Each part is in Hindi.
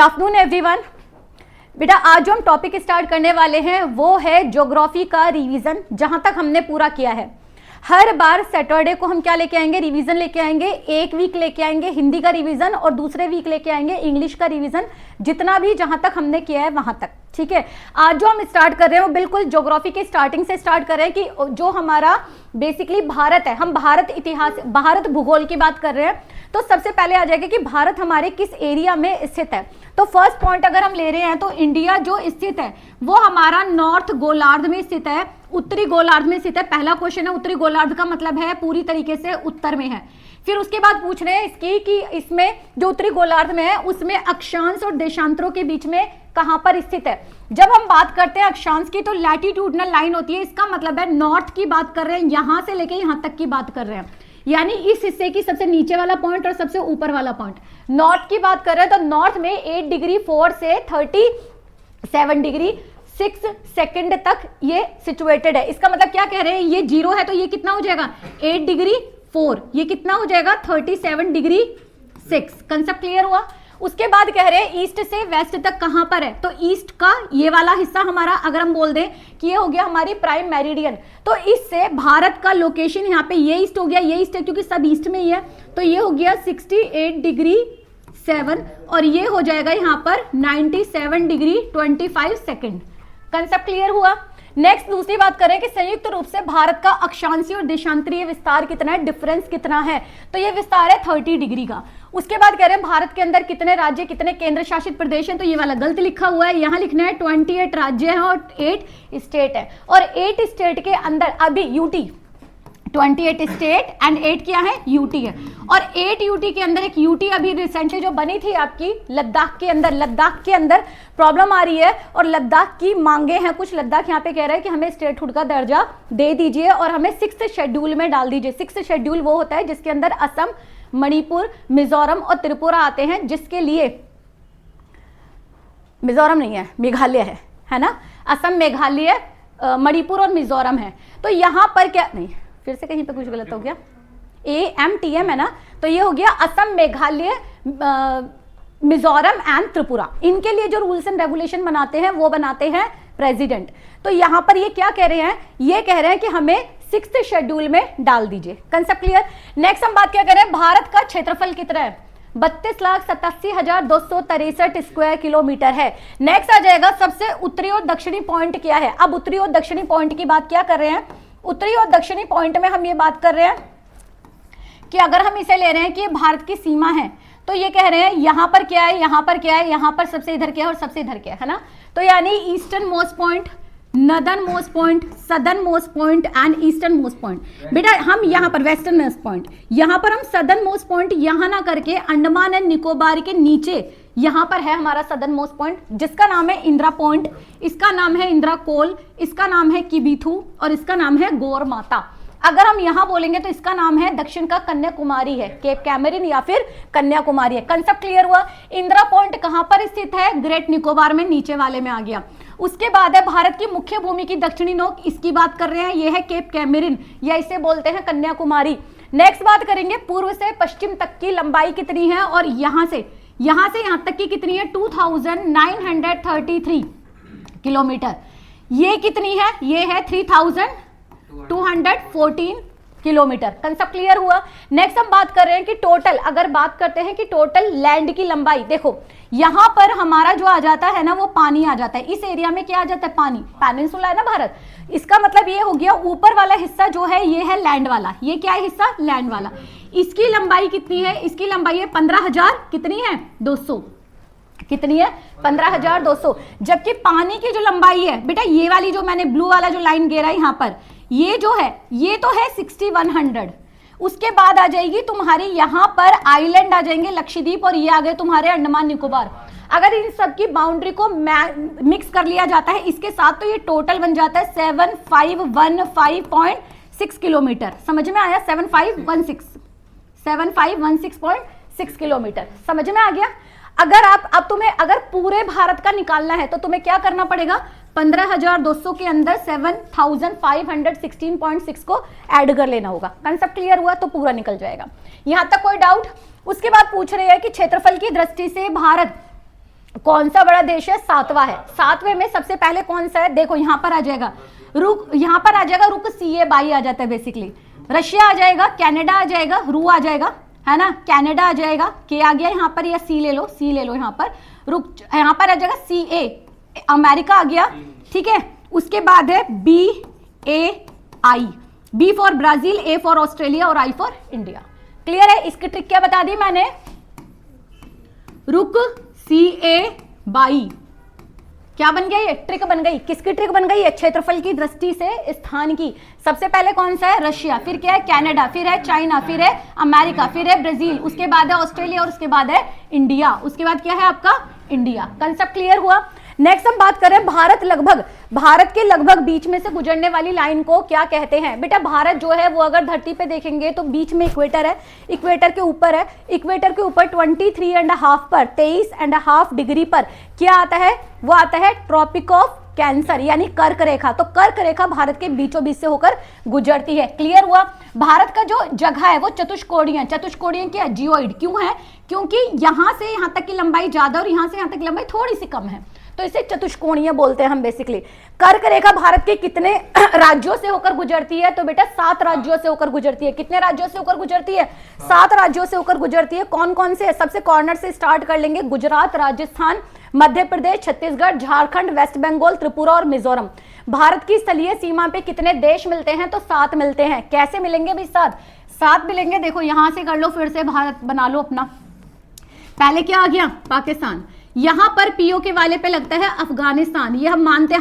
Afternoon everyone. बेटा आज जो हम टॉपिक स्टार्ट करने वाले हैं वो है ज्योग्राफी का रिवीजन। जहां तक हमने पूरा किया है, हर बार सैटरडे को हम क्या लेके आएंगे, रिवीजन लेके आएंगे। एक वीक लेके आएंगे हिंदी का रिवीजन और दूसरे वीक लेके आएंगे इंग्लिश का रिवीजन, जितना भी जहां तक हमने किया है वहां तक। ठीक है, आज जो हम स्टार्ट कर रहे हैं वो बिल्कुल ज्योग्राफी के स्टार्टिंग से स्टार्ट कर रहे हैं कि जो हमारा बेसिकली भारत है, हम भारत इतिहास, भारत भूगोल की बात कर रहे हैं। तो सबसे पहले आ जाएगा कि भारत हमारे किस एरिया में स्थित है। तो फर्स्ट पॉइंट अगर हम ले रहे हैं तो इंडिया जो स्थित है वो हमारा नॉर्थ गोलार्ध में स्थित है, उत्तरी गोलार्ध में स्थित है। पहला क्वेश्चन है, उत्तरी गोलार्ध का मतलब है पूरी तरीके से उत्तर में है। फिर उसके बाद पूछ रहे हैं इसकी कि इसमें जो उत्तरी गोलार्ध में है उसमें अक्षांश और देशांतरों के बीच में कहां पर स्थित है। जब हम बात करते हैं अक्षांश की तो लैटिट्यूडनल लाइन होती है, इसका मतलब है नॉर्थ की बात कर रहे हैं, यहां से लेके यहां तक की बात कर रहे हैं, यानी इस हिस्से की सबसे नीचे वाला पॉइंट और सबसे ऊपर वाला पॉइंट। नॉर्थ की बात कर रहे हैं तो नॉर्थ में 8 डिग्री 4 से 37 डिग्री 6 सेकंड तक ये सिचुएटेड है। इसका मतलब क्या कह रहे हैं, ये 0 है तो ये कितना हो जाएगा 8 डिग्री 4, ये कितना हो जाएगा 37 डिग्री 6। कंसेप्ट क्लियर हुआ। उसके बाद कह रहे हैं ईस्ट से वेस्ट तक कहां पर है, तो ईस्ट का ये वाला हिस्सा हमारा, अगर हम बोल दें कि ये हो गया हमारी प्राइम मेरिडियन, तो इससे भारत का लोकेशन यहाँ पे ये ईस्ट हो गया, ये ईस्ट है क्योंकि सब ईस्ट में ही है, तो ये हो गया 68 डिग्री 7 और ये हो जाएगा यहाँ पर 97 डिग्री 25 सेकेंड। कंसेप्ट क्लियर हुआ। नेक्स्ट दूसरी बात करें कि संयुक्त रूप से भारत का अक्षांशीय और देशांतरीय विस्तार कितना है, डिफरेंस कितना है, तो ये विस्तार है 30 डिग्री का। उसके बाद कह रहे हैं भारत के अंदर कितने राज्य कितने केंद्र शासित प्रदेश हैं, तो ये वाला गलत लिखा हुआ है, यहाँ लिखना है 28 राज्य हैं और 8 स्टेट है। और 8 स्टेट के अंदर अभी यूटी 28 स्टेट एंड 8 क्या है, यूटी है। और 8 यूटी के अंदर एक यूटी अभी रिसेंटली जो बनी थी आपकी लद्दाख के अंदर, लद्दाख के अंदर प्रॉब्लम आ रही है और लद्दाख की मांगे हैं कुछ। लद्दाख यहाँ पे कह रहा है कि हमें स्टेटहुड का दर्जा दे दीजिए और हमें 6th शेड्यूल में डाल दीजिए। 6th शेड्यूल वो होता है जिसके अंदर असम, मणिपुर, मिजोरम और त्रिपुरा आते हैं, जिसके लिए मिजोरम नहीं है, मेघालय है ना, असम, मेघालय, मणिपुर और मिजोरम है। तो यहां पर क्या नहीं, फिर से कहीं पे कुछ गलत हो गया, AMTM है ना, तो ये हो गया असम, मेघालय, मिजोरम एंड त्रिपुरा। इनके लिए जो रूल्स एंड रेगुलेशन बनाते हैं वो बनाते हैं प्रेसिडेंट। तो यहां पर ये क्या कह रहे हैं, ये कह रहे हैं कि हमें 6th शेड्यूल में डाल दीजिए। Concept clear. नेक्स्ट हम बात क्या कर रहे हैं, भारत का क्षेत्रफल कितना है, 32,87,263 स्क्वायर किलोमीटर है। नेक्स्ट आ जाएगा सबसे उत्तरी और दक्षिणी पॉइंट क्या है। अब उत्तरी और दक्षिणी पॉइंट की बात क्या कर रहे हैं, उत्तरी और दक्षिणी पॉइंट में हम ये बात कर रहे हैं कि अगर हम इसे ले रहे हैं कि ये भारत की सीमा है, तो ये कह रहे हैं यहां पर क्या है, यहां पर क्या है, यहां पर सबसे इधर क्या है और सबसे इधर क्या है ना। तो यानी eastern most point, northern most point, southern most point and eastern most point. बेटा हम यहाँ पर वेस्टर्न मोस्ट पॉइंट, यहाँ पर हम सदर्न मोस्ट पॉइंट यहाँ ना करके अंडमान एंड निकोबार के नीचे यहाँ पर है हमारा सदर्न मोस्ट पॉइंट, जिसका नाम है इंदिरा पॉइंट, इसका नाम है इंदिरा कोल, इसका नाम है किबिथू और इसका नाम है गौर माता। अगर हम यहाँ बोलेंगे तो इसका नाम है दक्षिण का कन्याकुमारी है, केप कैमरिन या फिर कन्याकुमारी है। कंसेप्ट क्लियर हुआ। इंदिरा पॉइंट कहाँ पर स्थित है, ग्रेट निकोबार में, नीचे वाले में आ गया। उसके बाद है भारत की मुख्य भूमि की दक्षिणी नोक, इसकी बात कर रहे हैं, ये है केप कैमरिन या इसे बोलते हैं कन्याकुमारी। नेक्स्ट बात करेंगे पूर्व से पश्चिम तक की लंबाई कितनी है और यहाँ से यहाँ तक की कितनी है, 2933 किलोमीटर। ये कितनी है, ये है 3214 किलोमीटर। कंसेप्ट क्लियर हुआ। नेक्स्ट हम बात कर रहे हैं कि टोटल, अगर बात करते हैं कि टोटल लैंड की लंबाई, देखो यहां पर हमारा जो आ जाता है ना वो पानी आ जाता है, इस एरिया में क्या आ जाता है, पानी, पेनिनसुला है ना भारत, इसका मतलब ये हो गया ऊपर वाला हिस्सा जो है ये है लैंड वाला, ये क्या है हिस्सा, लैंड वाला। इसकी लंबाई कितनी है, इसकी लंबाई है 15,000 कितनी है 200, कितनी है 15,200। जबकि पानी की जो लंबाई है बेटा, ये वाली जो मैंने ब्लू वाला जो लाइन घेरा है यहाँ पर, ये जो है ये तो है 6100। उसके बाद आ जाएगी तुम्हारी यहाँ पर आइलैंड आ जाएंगे लक्षद्वीप और ये आ गए तुम्हारे अंडमान निकोबार। अगर इन सब की बाउंड्री को मिक्स कर लिया जाता है इसके साथ तो ये टोटल बन जाता है 7515.6 किलोमीटर। समझ में आया, 7516.6 किलोमीटर समझ में आ गया। अगर आप अब तुम्हें अगर पूरे भारत का निकालना है तो तुम्हें क्या करना पड़ेगा, 15,200 के अंदर 7,516.6 को ऐड कर लेना होगा। कंसेप्ट क्लियर हुआ तो पूरा निकल जाएगा। यहां तक कोई डाउट। उसके बाद पूछ रहे हैं कि क्षेत्रफल की दृष्टि से भारत कौन सा बड़ा देश है? 7वां है। 7वें में सबसे पहले कौन सा है? देखो यहां पर आ जाएगा रुक, यहां पर आ जाएगा रुक, CA बाई आ जाता है बेसिकली। रशिया आ जाएगा, कनाडा आ जाएगा, रू आ जाएगा, है ना, कनाडा आ जाएगा, के आ गया यहाँ पर, या सी ले लो, सी ले लो यहाँ पर, रुक यहाँ पर आ जाएगा CA, अमेरिका आ गया, ठीक है। उसके बाद है BAI, B for Brazil, A for Australia और I फॉर इंडिया। क्लियर है? इसकी ट्रिक क्या बता दी मैंने? रुक, CA बाई, क्या बन गया? ये ट्रिक बन गई। किसकी ट्रिक बन गई है? क्षेत्रफल की दृष्टि से स्थान की। सबसे पहले कौन सा है? रशिया, फिर क्या है? कनाडा, फिर है चाइना, फिर है अमेरिका, फिर है ब्राजील, उसके बाद है ऑस्ट्रेलिया और उसके बाद है इंडिया। उसके बाद क्या है आपका? इंडिया। कंसेप्ट क्लियर हुआ? नेक्स्ट हम बात करें भारत के लगभग बीच में से गुजरने वाली लाइन को क्या कहते हैं? बेटा भारत जो है वो अगर धरती पे देखेंगे तो बीच में इक्वेटर है, इक्वेटर के ऊपर है, इक्वेटर के ऊपर 23.5 पर, 23.5 डिग्री पर क्या आता है? वो आता है ट्रॉपिक ऑफ कैंसर, यानी कर्क रेखा। तो कर्क रेखा भारत के बीचों बीच से होकर गुजरती है। क्लियर हुआ? भारत का जो जगह है वो चतुष्कोणीय, चतुष्कोणीय क्या? जियोइड। क्यों है? क्योंकि यहां से यहां तक की लंबाई ज्यादा और यहां से यहां तक की लंबाई थोड़ी सी कम है, तो इसे चतुष्कोणीय बोलते हैं हम बेसिकली। कर्क रेखा भारत के कितने राज्यों से होकर गुजरती है? तो बेटा 7 राज्यों से होकर गुजरती है। कितने राज्यों से होकर गुजरती है? 7 राज्यों से होकर गुजरती है। कौन कौन से? सबसे कॉर्नर से स्टार्ट कर लेंगे, गुजरात, राजस्थान, मध्य प्रदेश, छत्तीसगढ़, झारखंड, वेस्ट बंगाल, त्रिपुरा और मिजोरम। भारत की स्थलीय सीमा पे कितने देश मिलते हैं? तो 7 मिलते हैं। कैसे मिलेंगे भाई? 7 मिलेंगे। देखो यहां से कर लो, फिर से भारत बना लो अपना। पहले क्या आ गया? पाकिस्तान। यहां पर POK वाले पे लगता है अफगानिस्तान। ये हम मानते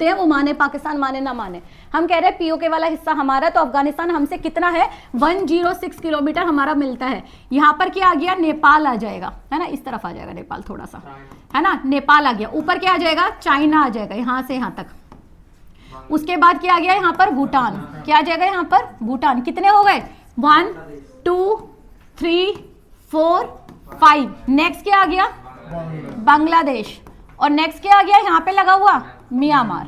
हैं, वो माने पाकिस्तान माने ना माने, हम कह रहे हैं POK वाला हिस्सा हमारा, तो अफगानिस्तान हमसे कितना है? 106 किलोमीटर हमारा मिलता है। यहां पर क्या आ गया? नेपाल आ जाएगा, है ना, इस तरफ आ जाएगा नेपाल थोड़ा सा, है ना, नेपाल आ गया। ऊपर क्या आ जाएगा? चाइना आ जाएगा, यहां से यहां तक। उसके बाद क्या आ गया? यहां पर भूटान। क्या आ जाएगा? यहां पर भूटान। कितने हो गए? 1 2 3 4 5। नेक्स्ट क्या आ गया? बांग्लादेश। और नेक्स्ट क्या आ गया? यहाँ पे लगा हुआ म्यांमार।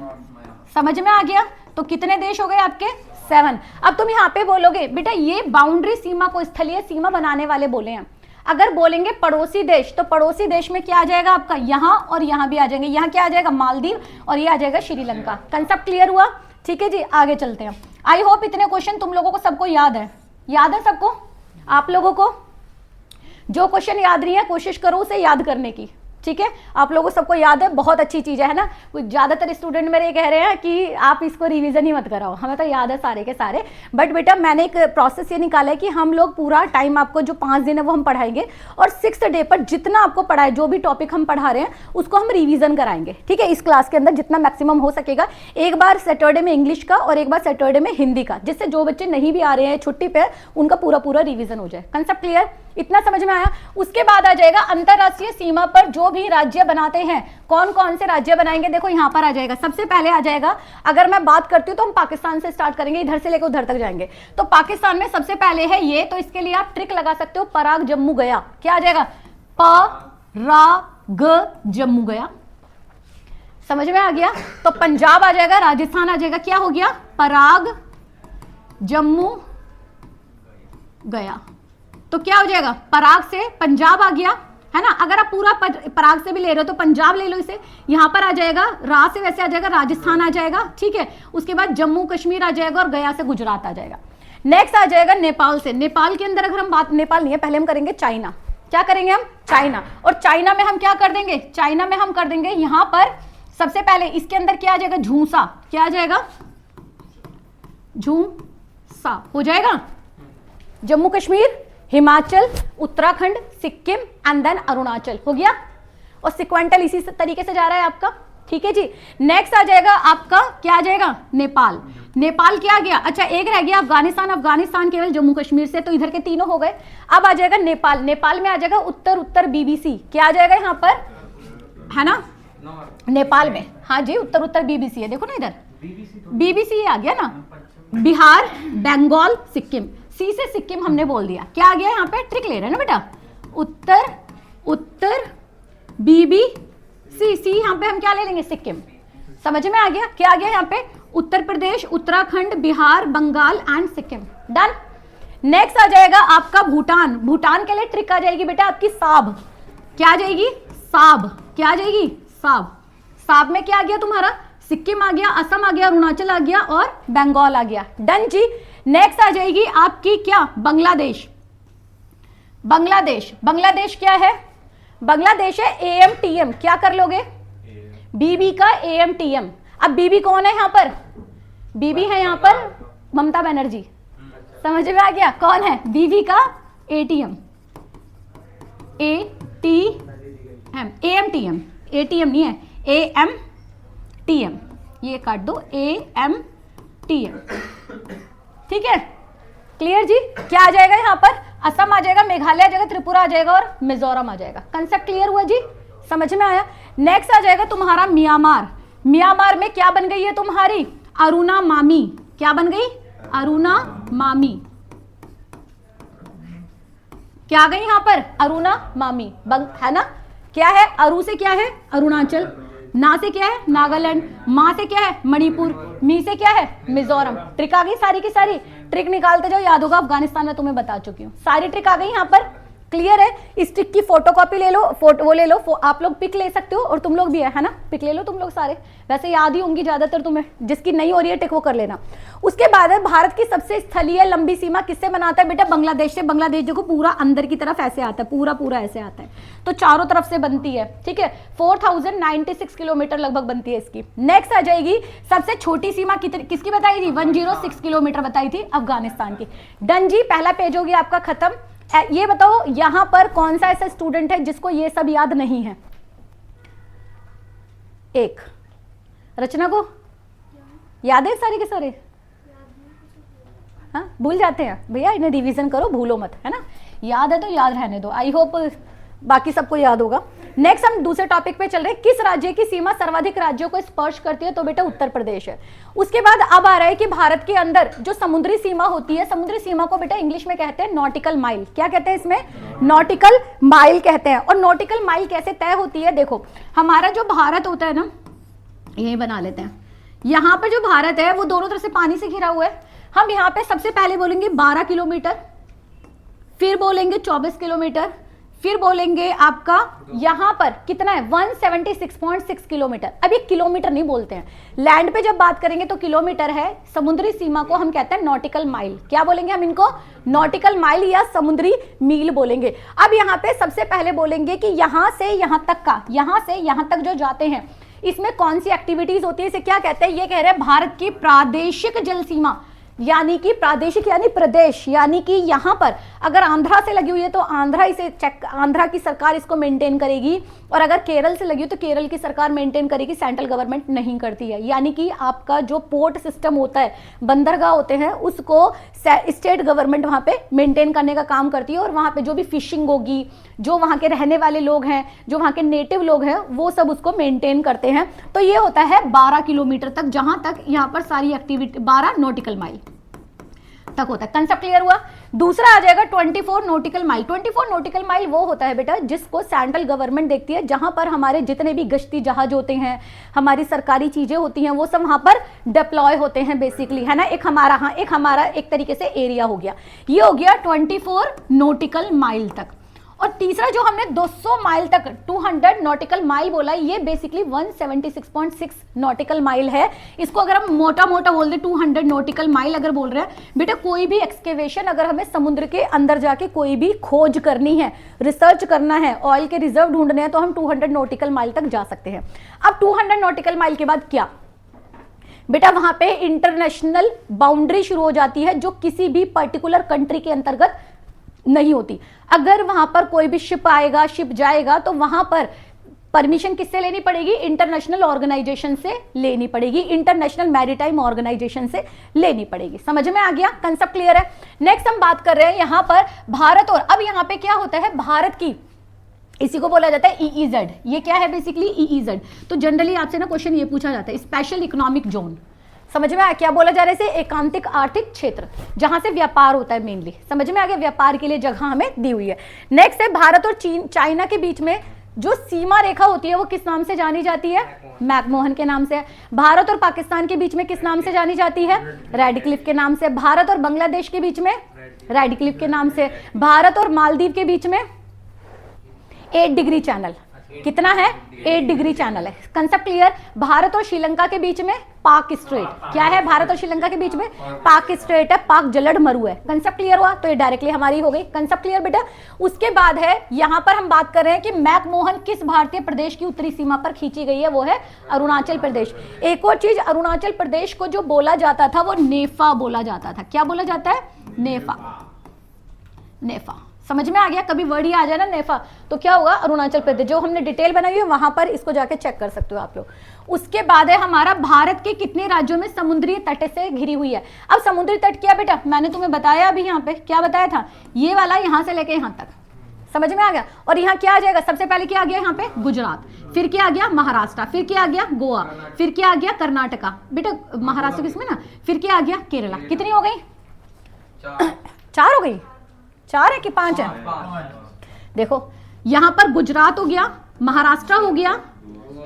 समझ में आ गया? तो कितने देश हो गए आपके? 7। अब तुम यहाँ पे बोलोगे बेटा ये बाउंड्री सीमा को स्थलीय सीमा बनाने वाले बोले हैं। अगर बोलेंगे पड़ोसी देश, तो पड़ोसी देश में क्या आ जाएगा आपका? यहाँ और यहाँ भी आ जाएंगे। यहाँ क्या आ जाएगा? मालदीव, और ये आ जाएगा श्रीलंका। कंसेप्ट क्लियर हुआ? ठीक है जी, आगे चलते हैं। आई होप इतने क्वेश्चन तुम लोगों को सबको याद है। याद है सबको? आप लोगों को जो क्वेश्चन याद नहीं है कोशिश करो उसे याद करने की, ठीक है? आप लोगों को सबको याद है, बहुत अच्छी चीज है ना। ज्यादातर स्टूडेंट मेरे कह रहे हैं कि आप इसको रिवीजन ही मत कराओ, हमें तो याद है सारे के सारे। बट बेटा मैंने एक प्रोसेस ये निकाला है कि हम लोग पूरा टाइम आपको जो 5 दिन है वो हम पढ़ाएंगे, और 6th डे पर जितना आपको पढ़ाए, जो भी टॉपिक हम पढ़ा रहे हैं उसको हम रिवीजन कराएंगे, ठीक है? इस क्लास के अंदर जितना मैक्सिमम हो सकेगा। एक बार सैटरडे में इंग्लिश का और एक बार सैटरडे में हिंदी का, जिससे जो बच्चे नहीं भी आ रहे हैं छुट्टी पे उनका पूरा रिवीजन हो जाए। Concept clear? इतना समझ में आया? उसके बाद आ जाएगा अंतरराष्ट्रीय सीमा पर जो भी राज्य बनाते हैं। कौन कौन से राज्य बनाएंगे? देखो यहां पर आ जाएगा, सबसे पहले आ जाएगा, अगर मैं बात करती हूं तो हम पाकिस्तान से स्टार्ट करेंगे, इधर से लेकर उधर तक जाएंगे। तो पाकिस्तान में सबसे पहले है ये, तो इसके लिए आप ट्रिक लगा सकते हो, पराग जम्मू गया। क्या आ जाएगा? पराग जम्मू गया। समझ में आ गया? तो पंजाब आ जाएगा, राजस्थान आ जाएगा, क्या हो गया? पराग जम्मू गया। तो क्या हो जाएगा? पराग से पंजाब आ गया, है ना। अगर आप पूरा पराग से भी ले रहे हो तो पंजाब ले लो इसे। यहां पर आ जाएगा, रा से वैसे आ जाएगा, राजस्थान आ जाएगा, ठीक है। उसके बाद जम्मू कश्मीर आ जाएगा और गया से गुजरात आ जाएगा। नेक्स्ट आ जाएगा नेपाल से। नेपाल के अंदर अगर हम बात, नेपाल नहीं है, पहले हम करेंगे चाइना। क्या करेंगे हम? चाइना। और चाइना में हम क्या कर देंगे? चाइना में हम कर देंगे यहां पर सबसे पहले इसके अंदर क्या आ जाएगा? झूसा। क्या आ जाएगा? झूसा हो जाएगा। जम्मू कश्मीर, हिमाचल, उत्तराखंड, सिक्किम एंड देन अरुणाचल हो गया। और सिक्वेंटल इसी तरीके से जा रहा है आपका, ठीक है जी। नेक्स्ट आ जाएगा आपका, क्या आ जाएगा? नेपाल। नेपाल क्या आ गया? अच्छा एक रह गया अफगानिस्तान। अफगानिस्तान केवल जम्मू कश्मीर से, तो इधर के तीनों हो गए। अब आ जाएगा नेपाल। नेपाल में आ जाएगा उत्तर BBC। क्या आ जाएगा यहाँ पर? है ना, नेपाल में, हाँ जी, उत्तर BBC है, देखो ना इधर BBC आ गया ना। बिहार, बंगाल, सिक्किम। सी से सिक्किम हमने बोल दिया। क्या आ गया यहाँ पे? ट्रिक ले रहे हैं ना बेटा। उत्तर BBC। यहाँ पे हम क्या ले लेंगे? सिक्किम। समझ में आ गया? क्या आ गया यहाँ पे? Uttar Pradesh, Uttarakhand, Bihar, Bengal and Sikkim. Done. Next आ जाएगा आपका भूटान। भूटान के लिए ट्रिक आ जाएगी बेटा आपकी साब। क्या आ जाएगी? साब। क्या आ जाएगी? साब। साब में क्या आ गया तुम्हारा? सिक्किम आ गया, असम आ गया, अरुणाचल आ गया और बंगाल आ गया। डन जी। नेक्स्ट आ जाएगी आपकी क्या? बांग्लादेश। बांग्लादेश, बांग्लादेश क्या है? बांग्लादेश है AMTM। क्या कर लोगे? बीबी का AMTM। अब बीबी कौन है यहाँ पर? बीबी है यहाँ पर ममता बनर्जी। समझ में आ गया? कौन है बीबी का? ATM, ATM, AMTM, ATM नहीं है, AMTM, ये काट दो, AMTM। ठीक है, क्लियर जी? क्या आ जाएगा यहाँ पर? असम आ जाएगा, मेघालय आ जाएगा, त्रिपुरा आ जाएगा और मिजोरम आ जाएगा। कंसेप्ट क्लियर हुआ जी? समझ में आया? नेक्स्ट आ जाएगा तुम्हारा म्यांमार। म्यांमार में क्या बन गई है तुम्हारी? अरुणा मामी। क्या बन गई? अरुणा मामी। क्या आ गई यहां पर? अरुणा मामी है ना? क्या है? अरु से क्या है? अरुणाचल, ना से क्या है? नागालैंड, मा से क्या है? मणिपुर, मी से क्या है? मिजोरम। ट्रिक आ गई सारी की सारी। ट्रिक निकालते जाओ, याद होगा अफगानिस्तान में तुम्हें बता चुकी हूँ। सारी ट्रिक आ गई यहाँ पर। क्लियर है? इस ट्रिक की फोटोकॉपी ले लो, वो ले लो, आप लोग पिक ले सकते हो और तुम लोग भी है ना? पिक ले लो तुम लोग सारे, वैसे याद ही होंगी ज्यादातर तुम्हें। जिसकी नहीं हो रही है टिक वो कर लेना। उसके बाद है भारत की सबसे स्थलीय लंबी सीमा किससे बनाता है बेटा? बांग्लादेश से। बांग्लादेश देखो पूरा अंदर की तरफ ऐसे आता है, पूरा पूरा ऐसे आता है, तो चारों तरफ से बनती है। ठीक है, 4096 किलोमीटर लगभग बनती है इसकी। नेक्स्ट आ जाएगी सबसे छोटी सीमा किसकी बताई थी? 106 किलोमीटर बताई थी, अफगानिस्तान की। डन जी, पहला पेज हो गया आपका खत्म। ये बताओ यहां पर कौन सा ऐसा स्टूडेंट है जिसको ये सब याद नहीं है? एक रचना को याद है सारे के सारे? हाँ, भूल जाते हैं भैया, इन्हें रिवीजन करो, भूलो मत, है ना? याद है तो याद रहने दो। आई होप बाकी सबको याद होगा। नेक्स्ट हम दूसरे टॉपिक पे चल रहे हैं। किस राज्य की सीमा सर्वाधिक राज्यों को स्पर्श करती है? तो बेटा उत्तर प्रदेश है। उसके बाद अब आ रहा है कि भारत के अंदर जो समुद्री सीमा होती है, समुद्री सीमा को बेटा इंग्लिश में कहते हैं नॉटिकल माइल। क्या कहते हैं इसमें? नॉटिकल माइल कहते हैं। और नॉटिकल माइल कैसे तय होती है? देखो, हमारा जो भारत होता है ना, यही बना लेते हैं, यहाँ पर जो भारत है वो दोनों तरफ से पानी से घिरा हुआ है। हम यहाँ पे सबसे पहले बोलेंगे 12 किलोमीटर, फिर बोलेंगे 24 किलोमीटर, फिर बोलेंगे आपका यहां पर कितना है? 176.6 किलोमीटर। अब ये किलोमीटर नहीं बोलते हैं, लैंड पे जब बात करेंगे तो किलोमीटर है। समुद्री सीमा को हम कहते हैं नॉटिकल माइल। क्या बोलेंगे हम इनको? नॉटिकल माइल या समुद्री मील बोलेंगे। अब यहाँ पे सबसे पहले बोलेंगे कि यहां से यहां तक का, यहां से यहां तक जो जाते हैं, इसमें कौन सी एक्टिविटीज होती है? इसे क्या कहते हैं? ये कह रहे हैं भारत की प्रादेशिक जल सीमा, यानी कि प्रादेशिक यानी प्रदेश, यानी कि यहां पर अगर आंध्रा से लगी हुई है तो आंध्रा इसे चेक, आंध्रा की सरकार इसको मेंटेन करेगी, और अगर केरल से लगी हुई तो केरल की सरकार मेंटेन करेगी, सेंट्रल गवर्नमेंट नहीं करती है। यानी कि आपका जो पोर्ट सिस्टम होता है, बंदरगाह होते हैं, उसको स्टेट गवर्नमेंट वहां पे मेंटेन करने का काम करती है। और वहां पे जो भी फिशिंग होगी, जो वहां के रहने वाले लोग हैं, जो वहां के नेटिव लोग हैं, वो सब उसको मेंटेन करते हैं। तो ये होता है 12 किलोमीटर तक, जहां तक यहाँ पर सारी एक्टिविटी 12 नॉटिकल माइल तक होता है। कंसेप्ट क्लियर हुआ? दूसरा आ जाएगा 24 नॉटिकल माइल। 24 नॉटिकल माइल वो होता है बेटा जिसको सेंट्रल गवर्नमेंट देखती है, जहां पर हमारे जितने भी गश्ती जहाज होते हैं, हमारी सरकारी चीजें होती हैं, वो सब वहां पर डिप्लॉय होते हैं बेसिकली, है ना? एक हमारा एक तरीके से एरिया हो गया। ये हो गया 24 नॉटिकल माइल तक। और तीसरा जो हमने 200 माइल तक 200 नॉटिकल माइल बोला, ये बेसिकली 176.6 नॉटिकल माइल है। इसको अगर हम मोटा मोटा बोल दें 200 नॉटिकल माइल अगर बोल रहे हैं बेटा, कोई भी एक्सकेवेशन अगर हमें समुद्र के अंदर जाके कोई भी खोज करनी है, रिसर्च करना है, ऑयल के रिजर्व ढूंढने हैं, तो हम 200 नॉटिकल माइल तक जा सकते हैं। अब 200 नॉटिकल माइल के बाद क्या बेटा? वहां पे इंटरनेशनल बाउंड्री शुरू हो जाती है, जो किसी भी पर्टिकुलर कंट्री के अंतर्गत नहीं होती। अगर वहां पर कोई भी शिप आएगा, शिप जाएगा, तो वहां पर परमिशन किससे लेनी पड़ेगी? इंटरनेशनल ऑर्गेनाइजेशन से लेनी पड़ेगी, इंटरनेशनल मैरीटाइम ऑर्गेनाइजेशन से लेनी पड़ेगी। समझ में आ गया? कंसेप्ट क्लियर है? नेक्स्ट हम बात कर रहे हैं यहां पर भारत, और अब यहां पे क्या होता है? भारत की, इसी को बोला जाता है EEZ। ये क्या है बेसिकली? EEZ। तो जनरली आपसे ना क्वेश्चन ये पूछा जाता है, स्पेशल इकोनॉमिक जोन। समझ में आया क्या बोला जा रहा है? इसे एकांतिक आर्थिक क्षेत्र, जहां से व्यापार होता है मेनली। समझ में आ गया? व्यापार के लिए जगह हमें दी हुई है। नेक्स्ट है भारत और चीन, चाइना के बीच में जो सीमा रेखा होती है वो किस नाम से जानी जाती है? मैकमोहन के नाम से। भारत और पाकिस्तान के बीच में किस नाम से जानी जाती है? रेडक्लिफ के नाम से। भारत और बांग्लादेश के बीच में रेडक्लिफ के नाम से। भारत और मालदीव के बीच में 8 डिग्री चैनल, कितना है 8 डिग्री चैनल है। Concept clear. भारत और श्रीलंका के बीच में पाक स्ट्रेट, क्या है भारत और श्रीलंका के बीच में पाक स्ट्रेट है, पाक जलड मरु है। कंसेप्ट क्लियर हुआ, तो ये डायरेक्टली हमारी हो गई। कंसेप्ट क्लियर बेटा। उसके बाद है यहां पर हम बात कर रहे हैं कि मैकमोहन किस भारतीय प्रदेश की उत्तरी सीमा पर खींची गई है, वो है अरुणाचल प्रदेश। एक और चीज, अरुणाचल प्रदेश को जो बोला जाता था वो नेफा बोला जाता था। क्या बोला जाता है? नेफा। नेफा समझ में आ गया? कभी वर्ड ही आ जाए ना नेफा तो क्या होगा? अरुणाचल प्रदेश। जो हमने डिटेल बनाई है वहां पर इसको जाके चेक कर सकते हो आप लोग। उसके बाद है हमारा भारत के कितने राज्यों में समुद्री तट से घिरी हुई है। अब समुद्री तट क्या बेटा, मैंने तुम्हें बताया अभी यहाँ पे, क्या बताया था? ये वाला यहां से लेके यहां तक, समझ में आ गया? और यहाँ क्या आ जाएगा? सबसे पहले क्या आ गया यहाँ पे? गुजरात, फिर क्या आ गया? महाराष्ट्र, फिर क्या आ गया? गोवा, फिर क्या आ गया? कर्नाटका। बेटा महाराष्ट्र किसमें ना, फिर क्या आ गया? केरला। कितनी हो गई? 4 हो गई। 4 है कि 5 है? देखो यहां पर गुजरात हो गया, महाराष्ट्र हो गया,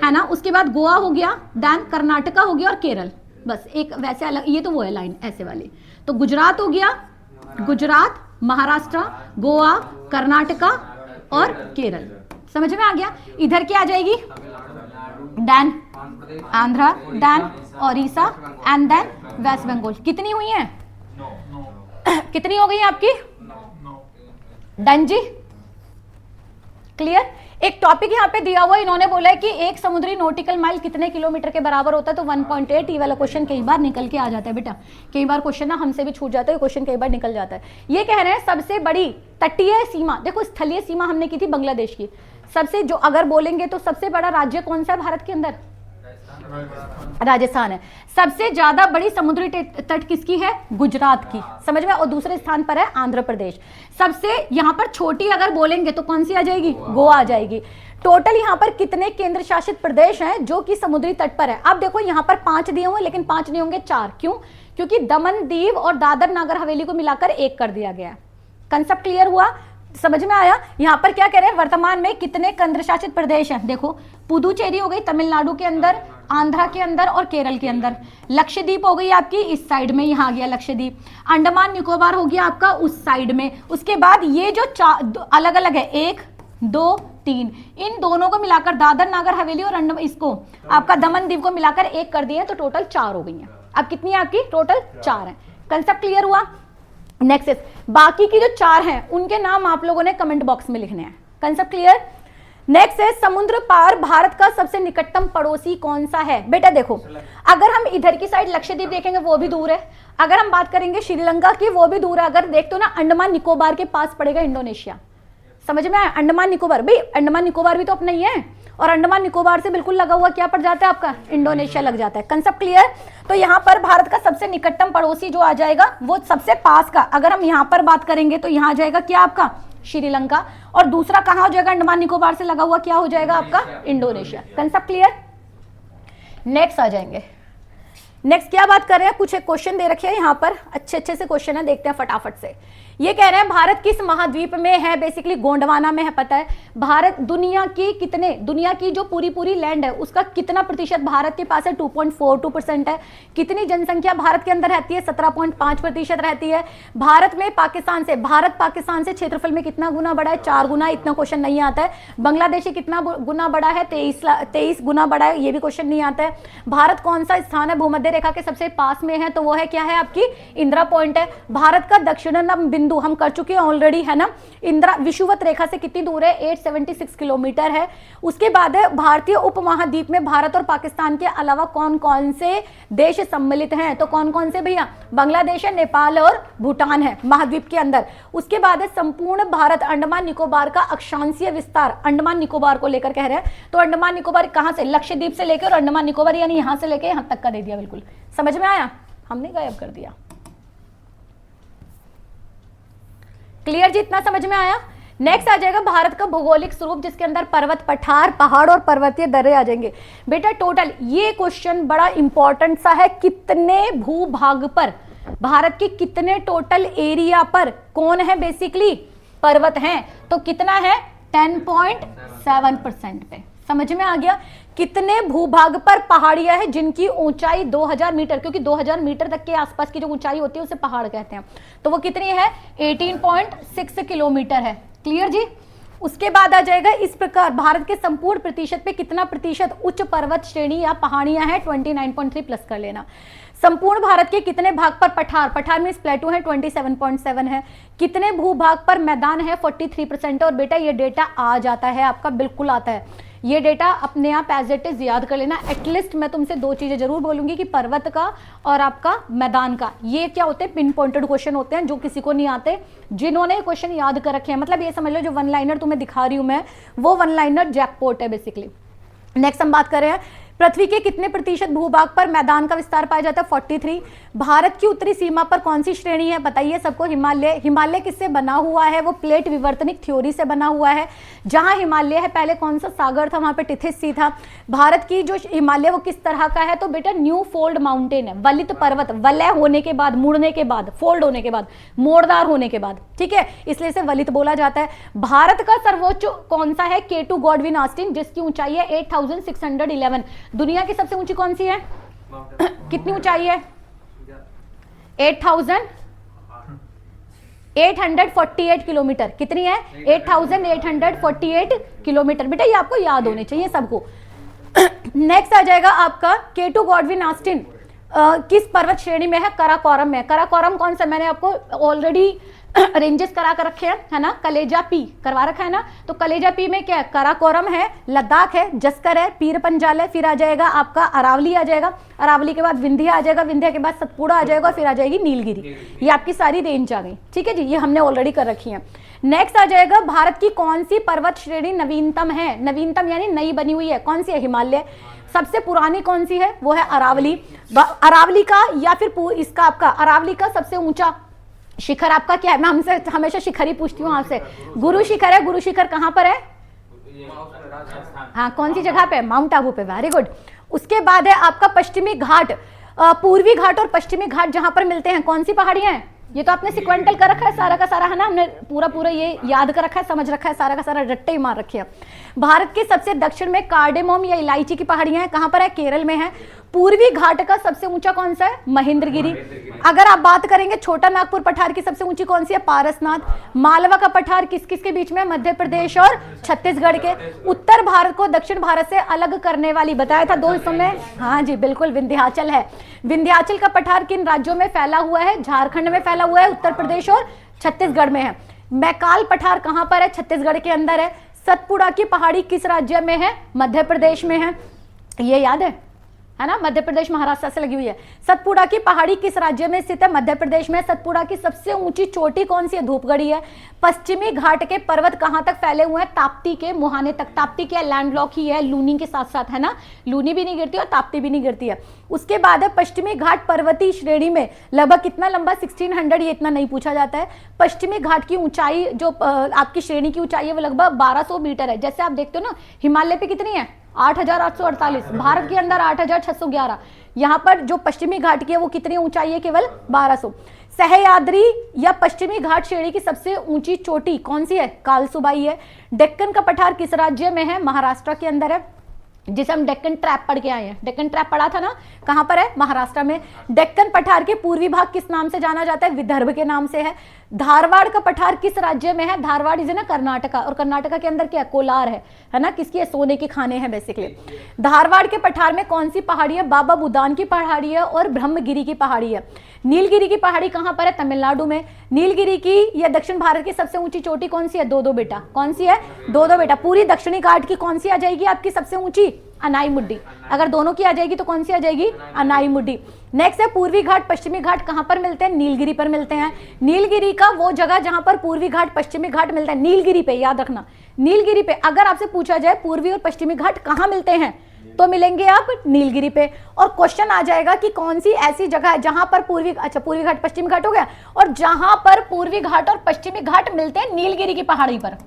है ना, उसके बाद गोवा हो गया, देन कर्नाटका हो गया और केरल। बस एक वैसे अलग, ये तो वो है लाइन ऐसे वाली। तो गुजरात हो गया, गुजरात, महाराष्ट्र, गोवा, कर्नाटका और केरल। समझ में आ गया? इधर क्या आ जाएगी? Then Andhra, then Odisha and then West Bengal. कितनी हुई है? कितनी हो गई आपकी? Done ji, clear. एक टॉपिक यहाँ पे दिया हुआ है, इन्होंने बोला है कि एक समुद्री नॉटिकल माइल कितने किलोमीटर के बराबर होता है, तो 1.8। ये वाला क्वेश्चन कई बार निकल के आ जाता है बेटा, कई बार क्वेश्चन ना हमसे भी छूट जाता है, क्वेश्चन कई बार निकल जाता है। ये कह रहे हैं सबसे बड़ी तटीय सीमा, देखो स्थलीय सीमा हमने की थी बांग्लादेश की, सबसे जो अगर बोलेंगे तो सबसे बड़ा राज्य कौन सा है भारत के अंदर? राजस्थान है। सबसे ज्यादा बड़ी समुद्री तट किसकी है? गुजरात की, समझ में। और दूसरे स्थान पर है आंध्र प्रदेश। सबसे यहां पर छोटी अगर बोलेंगे तो कौन सी आ जाएगी? गोवा आ जाएगी। टोटल यहां पर कितने केंद्र शासित प्रदेश हैं जो कि समुद्री तट पर है? अब देखो यहां पर 5 दिए हुए, लेकिन 5 नहीं होंगे, 4। क्यों? क्योंकि दमन, दीव और दादर नागर हवेली को मिलाकर 1 कर दिया गया। कंसेप्ट क्लियर हुआ? समझ में आया? यहां पर क्या कह रहे हैं, वर्तमान में कितने केंद्र शासित प्रदेश हैं? देखो पुदुचेरी हो गई तमिलनाडु के अंदर, आंध्रा के अंदर और केरल के अंदर। लक्षद्वीप हो गई आपकी इस साइड में, यहां आ गया लक्षद्वीप। अंडमान निकोबार हो गया आपका उस साइड में। उसके बाद ये जो अलग अलग है, 1, 2, 3, इन दोनों को मिलाकर दादर नागर हवेली और इसको आपका दमन दीव को मिलाकर 1 कर दिए, तो टोटल 4 हो गई है। अब कितनी है आपकी? टोटल 4 है। कंसेप्ट क्लियर हुआ? नेक्स्ट, बाकी की जो 4 हैं उनके नाम आप लोगों ने कमेंट बॉक्स में लिखने हैं। Concept clear? नेक्स्ट है समुद्र पार भारत का सबसे निकटतम पड़ोसी कौन सा है? बेटा देखो, अगर हम इधर की साइड लक्षद्वीप देखेंगे वो भी दूर है, अगर हम बात करेंगे श्रीलंका की वो भी दूर है, अगर देखते हो ना अंडमान निकोबार के पास पड़ेगा इंडोनेशिया। समझ में आया? अंडमान निकोबार, भाई अंडमान निकोबार भी तो अपना ही है, और अंडमान निकोबार से बिल्कुल लगा हुआ क्या पड़ जाता है आपका? इंडोनेशिया लग जाता है। Concept clear? तो यहाँ पर भारत का सबसे निकटतम पड़ोसी जो आ जाएगा वो सबसे पास का, अगर हम यहाँ पर बात करेंगे तो यहाँ आ जाएगा क्या आपका? श्रीलंका। और दूसरा कहाँ हो जाएगा? अंडमान निकोबार से लगा हुआ क्या हो जाएगा आपका? इंडोनेशिया। Concept clear? नेक्स्ट आ जाएंगे। नेक्स्ट क्या बात कर रहे हैं, कुछ एक क्वेश्चन दे रखे हैं यहाँ पर, अच्छे से क्वेश्चन है, देखते हैं फटाफट से। ये कह रहे हैं भारत किस महाद्वीप में है? बेसिकली गोंडवाना में है। पता है भारत दुनिया की जो पूरी लैंड है उसका कितना प्रतिशत भारत के पास है? 2.42% है। कितनी जनसंख्या भारत के अंदर रहती है? 17.5% रहती है। भारत पाकिस्तान से क्षेत्रफल में कितना गुना बड़ा है? 4 गुना। इतना क्वेश्चन नहीं आता है। बांग्लादेश से कितना गुना बड़ा है? 23 गुना बड़ा है। ये भी क्वेश्चन नहीं आता है। भारत कौन सा स्थान है भूमध्य रेखा के सबसे पास में है? तो वो है क्या है आपकी? इंदिरा पॉइंट है। भारत का दक्षिणतम बिंदु हम कर चुके हैं ऑलरेडी, है ना। इंदिरा विषुवत रेखा से कितनी दूर है? 876 किलोमीटर है। उसके बाद है भारतीय उपमहाद्वीप में भारत और पाकिस्तान के अलावा कौन कौन से देश सम्मिलित हैं? तो कौन कौन से भैया? बांग्लादेश है, नेपाल और भूटान है महाद्वीप के अंदर। उसके बाद है संपूर्ण भारत अंडमान निकोबार का अक्षांशीय विस्तार, अंडमान निकोबार को लेकर कह रहे हैं। तो अंडमान निकोबार कहां से? लक्षद्वीप से लेकर और अंडमान निकोबार यानी यहां से लेकर यहां तक का दे दिया। बिल्कुल समझ में आया? हमने गायब कर दिया। क्लियर जी? इतना समझ में आया? नेक्स्ट आ जाएगा भारत का भौगोलिक स्वरूप, जिसके अंदर पर्वत, पठार, पहाड़ और पर्वतीय दर्रे आ जाएंगे। बेटा टोटल ये क्वेश्चन बड़ा इंपॉर्टेंट सा है, कितने भूभाग पर, भारत के कितने टोटल एरिया पर कौन है बेसिकली? पर्वत हैं। तो कितना है? 10.7% पे। समझ में आ गया? कितने भूभाग पर पहाड़ियां हैं जिनकी ऊंचाई 2000 मीटर, क्योंकि 2000 मीटर तक के आसपास की जो ऊंचाई होती है उसे पहाड़ कहते हैं। तो वो कितनी है? 18.6 किलोमीटर है। क्लियर जी? उसके बाद आ जाएगा इस प्रकार, भारत के संपूर्ण प्रतिशत पे कितना प्रतिशत उच्च पर्वत श्रेणी या पहाड़ियां हैं, 29.3 प्लस कर लेना। संपूर्ण भारत के कितने भाग पर पठार, पठार मींस प्लेटू है, 27.7 है। कितने भूभाग पर मैदान है, 43%। और बेटा ये डेटा आ जाता है आपका, बिल्कुल आता है ये डेटा, अपने आप एज इट इज याद कर लेना। एटलीस्ट मैं तुमसे दो चीजें जरूर बोलूंगी कि पर्वत का और आपका मैदान का, ये क्या होते हैं, पिन पॉइंटेड क्वेश्चन होते हैं जो किसी को नहीं आते। जिन्होंने क्वेश्चन याद कर रखे हैं, मतलब ये समझ लो जो वन लाइनर तुम्हें दिखा रही हूं मैं, वो वन लाइनर जैकपॉट है बेसिकली। नेक्स्ट हम बात कर रहे हैं, पृथ्वी के कितने प्रतिशत भूभाग पर मैदान का विस्तार पाया जाता है, 43। भारत की उत्तरी सीमा पर कौन सी श्रेणी है, बताइए सबको, हिमालय। हिमालय किससे बना हुआ है, वो प्लेट विवर्तनिक थ्योरी से बना हुआ है। जहां हिमालय है, पहले कौन सा सागर था, वहां पे टिथिस सी था। भारत की जो हिमालय वो किस तरह का है, तो बेटा न्यू फोल्ड माउंटेन है, वलित पर्वत, वलय होने के बाद, मुड़ने के बाद, फोल्ड होने के बाद, मोड़दार होने के बाद, ठीक है, इसलिए इसे वलित बोला जाता है। भारत का सर्वोच्च कौन सा है, K2 गॉडविन ऑस्टिन, जिसकी ऊंचाई है 8611। दुनिया की सबसे ऊंची कौन सी है, कितनी ऊंचाई है, 8848 किलोमीटर। कितनी है, 8848 किलोमीटर। बेटा ये आपको याद होने चाहिए सबको। नेक्स्ट आ जाएगा आपका K2 गॉडविन ऑस्टिन किस पर्वत श्रेणी में है, कराकोरम में। कराकोरम कौन सा, मैंने आपको ऑलरेडी रेंजेस करा कर रखे हैं, है ना, कलेजा पी करवा रखा है ना, तो कलेजा पी में क्या है, कराकोरम है, लद्दाख है, जस्कर है, पीर पंजाल है, फिर आ जाएगा आपका अरावली आ जाएगा, अरावली के बाद विंध्या आ जाएगा, विंध्या के बाद सतपुड़ा आ जाएगा, फिर आ जाएगी नीलगिरी। ये आपकी सारी रेंज आ गई, ठीक है जी, ये हमने ऑलरेडी कर रखी है। नेक्स्ट आ जाएगा, भारत की कौन सी पर्वत श्रेणी नवीनतम है, नवीनतम यानी नई बनी हुई है, कौन सी है, हिमालय। सबसे पुरानी कौन सी है, वो है अरावली। अरावली का या फिर इसका आपका अरावली का सबसे ऊंचा शिखर आपका क्या है, मैं हमसे हमेशा शिखर ही पूछती हूँ आपसे, गुरु शिखर है। गुरु शिखर कहाँ पर है, हाँ कौन सी जगह पे, माउंट आबू पे, वेरी गुड। उसके बाद है आपका पश्चिमी घाट, पूर्वी घाट और पश्चिमी घाट जहां पर मिलते हैं, कौन सी पहाड़ियां हैं, ये तो आपने सिक्वेंटल कर रखा है सारा का सारा, है ना, हमने पूरा ये याद कर रखा है, समझ रखा है, सारा का सारा रट्टे ही मार रखे हैं। भारत के सबसे दक्षिण में कार्डेमोम या इलायची की पहाड़ियां हैं, कहां पर है, केरल में है। पूर्वी घाट का सबसे ऊंचा कौन सा है, महेंद्रगिरी। अगर आप बात करेंगे छोटा नागपुर पठार की सबसे ऊंची कौन सी है, पारसनाथ। मालवा का पठार किस किस के बीच में, मध्य प्रदेश और छत्तीसगढ़ के। उत्तर भारत को दक्षिण भारत से अलग करने वाली, बताया था 2 हिस्सों में, हाँ जी बिल्कुल, विंध्याचल है। विंध्याचल का पठार किन राज्यों में फैला हुआ है, झारखंड में फैला हुआ है, उत्तर प्रदेश और छत्तीसगढ़ में है। मैकाल पठार कहां पर है, छत्तीसगढ़ के अंदर है। सतपुड़ा की पहाड़ी किस राज्य में है, मध्य प्रदेश में है, ये याद है ना, मध्य प्रदेश महाराष्ट्र से लगी हुई है। सतपुड़ा की पहाड़ी किस राज्य में स्थित है, मध्य प्रदेश में। सतपुड़ा की सबसे ऊंची चोटी कौन सी है, धूपगढ़ी है। पश्चिमी घाट के पर्वत कहां तक फैले हुए हैं, ताप्ती के मुहाने तक। ताप्ती क्या लैंडलॉक ही है, लूनी के साथ साथ, है ना, लूनी भी नहीं गिरती और ताप्ती भी नहीं गिरती है। उसके बाद है पश्चिमी घाट पर्वतीय श्रेणी में लगभग कितना लंबा, 1600, ये इतना नहीं पूछा जाता है। पश्चिमी घाट की ऊंचाई जो आपकी श्रेणी की ऊंचाई है वो लगभग 1200 मीटर है। जैसे आप देखते हो ना, हिमालय पे कितनी है, 8848, भारत के अंदर 8611, यहाँ पर जो पश्चिमी घाट की है वो कितनी ऊंचाई है, केवल 1200। सह्याद्री या पश्चिमी घाट श्रेणी की सबसे ऊंची चोटी कौन सी है, कालसुबाई है। डेक्कन का पठार किस राज्य में है, महाराष्ट्र के अंदर है, जिसे हम डेक्कन ट्रैप पढ़ के आए हैं। डेक्कन ट्रैप पढ़ा था ना, कहां पर है, महाराष्ट्र में। डेक्कन पठार के पूर्वी भाग किस नाम से जाना जाता है, विदर्भ के नाम से है। धारवाड़ का पठार किस राज्य में है, धारवाड़ इज ना कर्नाटका, और कर्नाटका के अंदर क्या है, कोलार है ना, किसकी है, सोने के खाने हैं बेसिकली। धारवाड़ के पठार में कौन सी पहाड़ी है, बाबा बुदान की पहाड़ी है और ब्रह्मगिरी की पहाड़ी है। नीलगिरी की पहाड़ी कहां पर है, तमिलनाडु में। नीलगिरी की या दक्षिण भारत की सबसे ऊंची चोटी कौन सी है, दो बेटा, कौन सी है, दो बेटा। पूरी दक्षिणी घाट की कौन सी आ जाएगी आपकी सबसे ऊंची, अनाईमुड्डी। अगर दोनों की आ जाएगी तो कौन सी आ जाएगी, अनाईमुड्डी। नेक्स्ट है पूर्वी घाट पश्चिमी घाट कहां पर मिलते हैं, नीलगिरी पर मिलते हैं। नीलगिरी का वो जगह जहां पर पूर्वी घाट पश्चिमी घाट मिलता है, नीलगिरी पे, याद रखना, नीलगिरी पे। अगर आपसे पूछा जाए पूर्वी और पश्चिमी घाट कहां मिलते हैं, तो मिलेंगे आप नीलगिरी पे। और क्वेश्चन आ जाएगा कि कौन सी ऐसी जगह है जहां पर पूर्वी घाट पश्चिमी घाट हो गया, और जहां पर पूर्वी घाट और पश्चिमी घाट मिलते हैं नीलगिरी की पहाड़ी पर।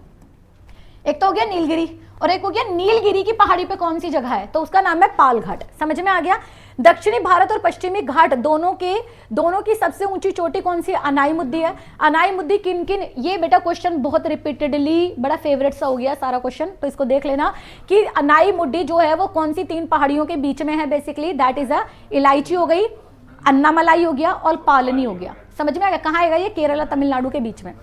एक तो हो गया नीलगिरी और एक हो गया नीलगिरी की पहाड़ी पे कौन सी जगह है, तो उसका नाम है पाल घाट। समझ में आ गया। दक्षिणी भारत और पश्चिमी घाट दोनों की सबसे ऊंची चोटी कौन सी, अनाईमुद्दी है। अनाईमुद्दी किन किन, ये बेटा क्वेश्चन बहुत रिपीटेडली बड़ा फेवरेट सा हो गया सारा क्वेश्चन, तो इसको देख लेना कि अनाईमुद्दी जो है वो कौन सी 3 पहाड़ियों के बीच में है बेसिकली, दैट इज अ इलायची हो गई, अन्नामलाई हो गया और पालनी हो गया। समझ में आ गया, कहाँ आएगा ये, केरला तमिलनाडु के बीच में।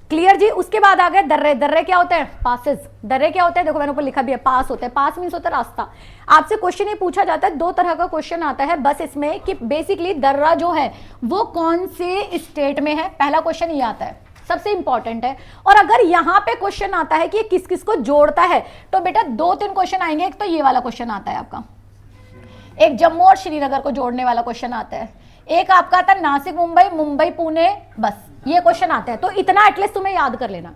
क्लियर जी। उसके बाद आ गए दर्रे। दर्रे क्या होते हैं? पासेस। दर्रे क्या होते हैं? देखो मैंने ऊपर लिखा भी है, पास होते हैं। पास मीन्स होता है रास्ता। आपसे क्वेश्चन ये पूछा जाता है, दो तरह का क्वेश्चन आता है बस इसमें कि बेसिकली दर्रा जो है वो कौन से स्टेट में है, पहला क्वेश्चन ये आता है, सबसे इंपॉर्टेंट है। और अगर यहां पे क्वेश्चन आता है कि किस किस को जोड़ता है, तो बेटा 2-3 क्वेश्चन आएंगे। एक तो ये वाला क्वेश्चन आता है आपका, एक जम्मू और श्रीनगर को जोड़ने वाला क्वेश्चन आता है, एक आपका आता है नासिक मुंबई, मुंबई पुणे, बस ये क्वेश्चन आते हैं। तो इतना एटलीस्ट तुम्हें याद कर लेना,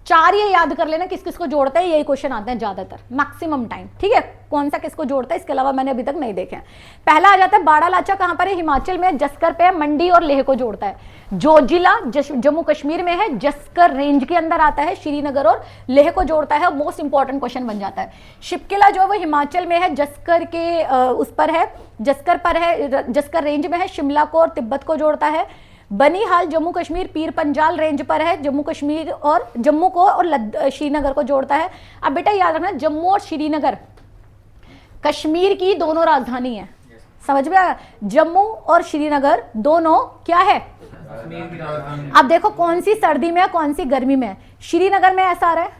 4 ये याद कर लेना किस किस को जोड़ता है, यही क्वेश्चन आते हैं ज्यादातर, मैक्सिमम टाइम, ठीक है। कौन सा किसको जोड़ता है इसके अलावा मैंने अभी तक नहीं देखे। पहला आ जाता है बाड़ा लाचा, कहां पर है? हिमाचल में, जस्कर पे है, मंडी और लेह को जोड़ता है। जोजिला जम्मू कश्मीर में है, जस्कर रेंज के अंदर आता है, श्रीनगर और लेह को जोड़ता है। मोस्ट इंपॉर्टेंट क्वेश्चन बन जाता है। शिपकिला जो है वो हिमाचल में है, जस्कर के उस पर है, जस्कर पर है, जस्कर रेंज में है, शिमला को और तिब्बत को जोड़ता है। बनीहाल जम्मू कश्मीर पीर पंजाल रेंज पर है, जम्मू कश्मीर और जम्मू को और श्रीनगर को जोड़ता है। अब बेटा याद रखना, जम्मू और श्रीनगर कश्मीर की दोनों राजधानी है, समझ में आया? जम्मू और श्रीनगर दोनों क्या है? अब देखो कौन सी सर्दी में है, कौन सी गर्मी में है। श्रीनगर में ऐसा आ रहा है,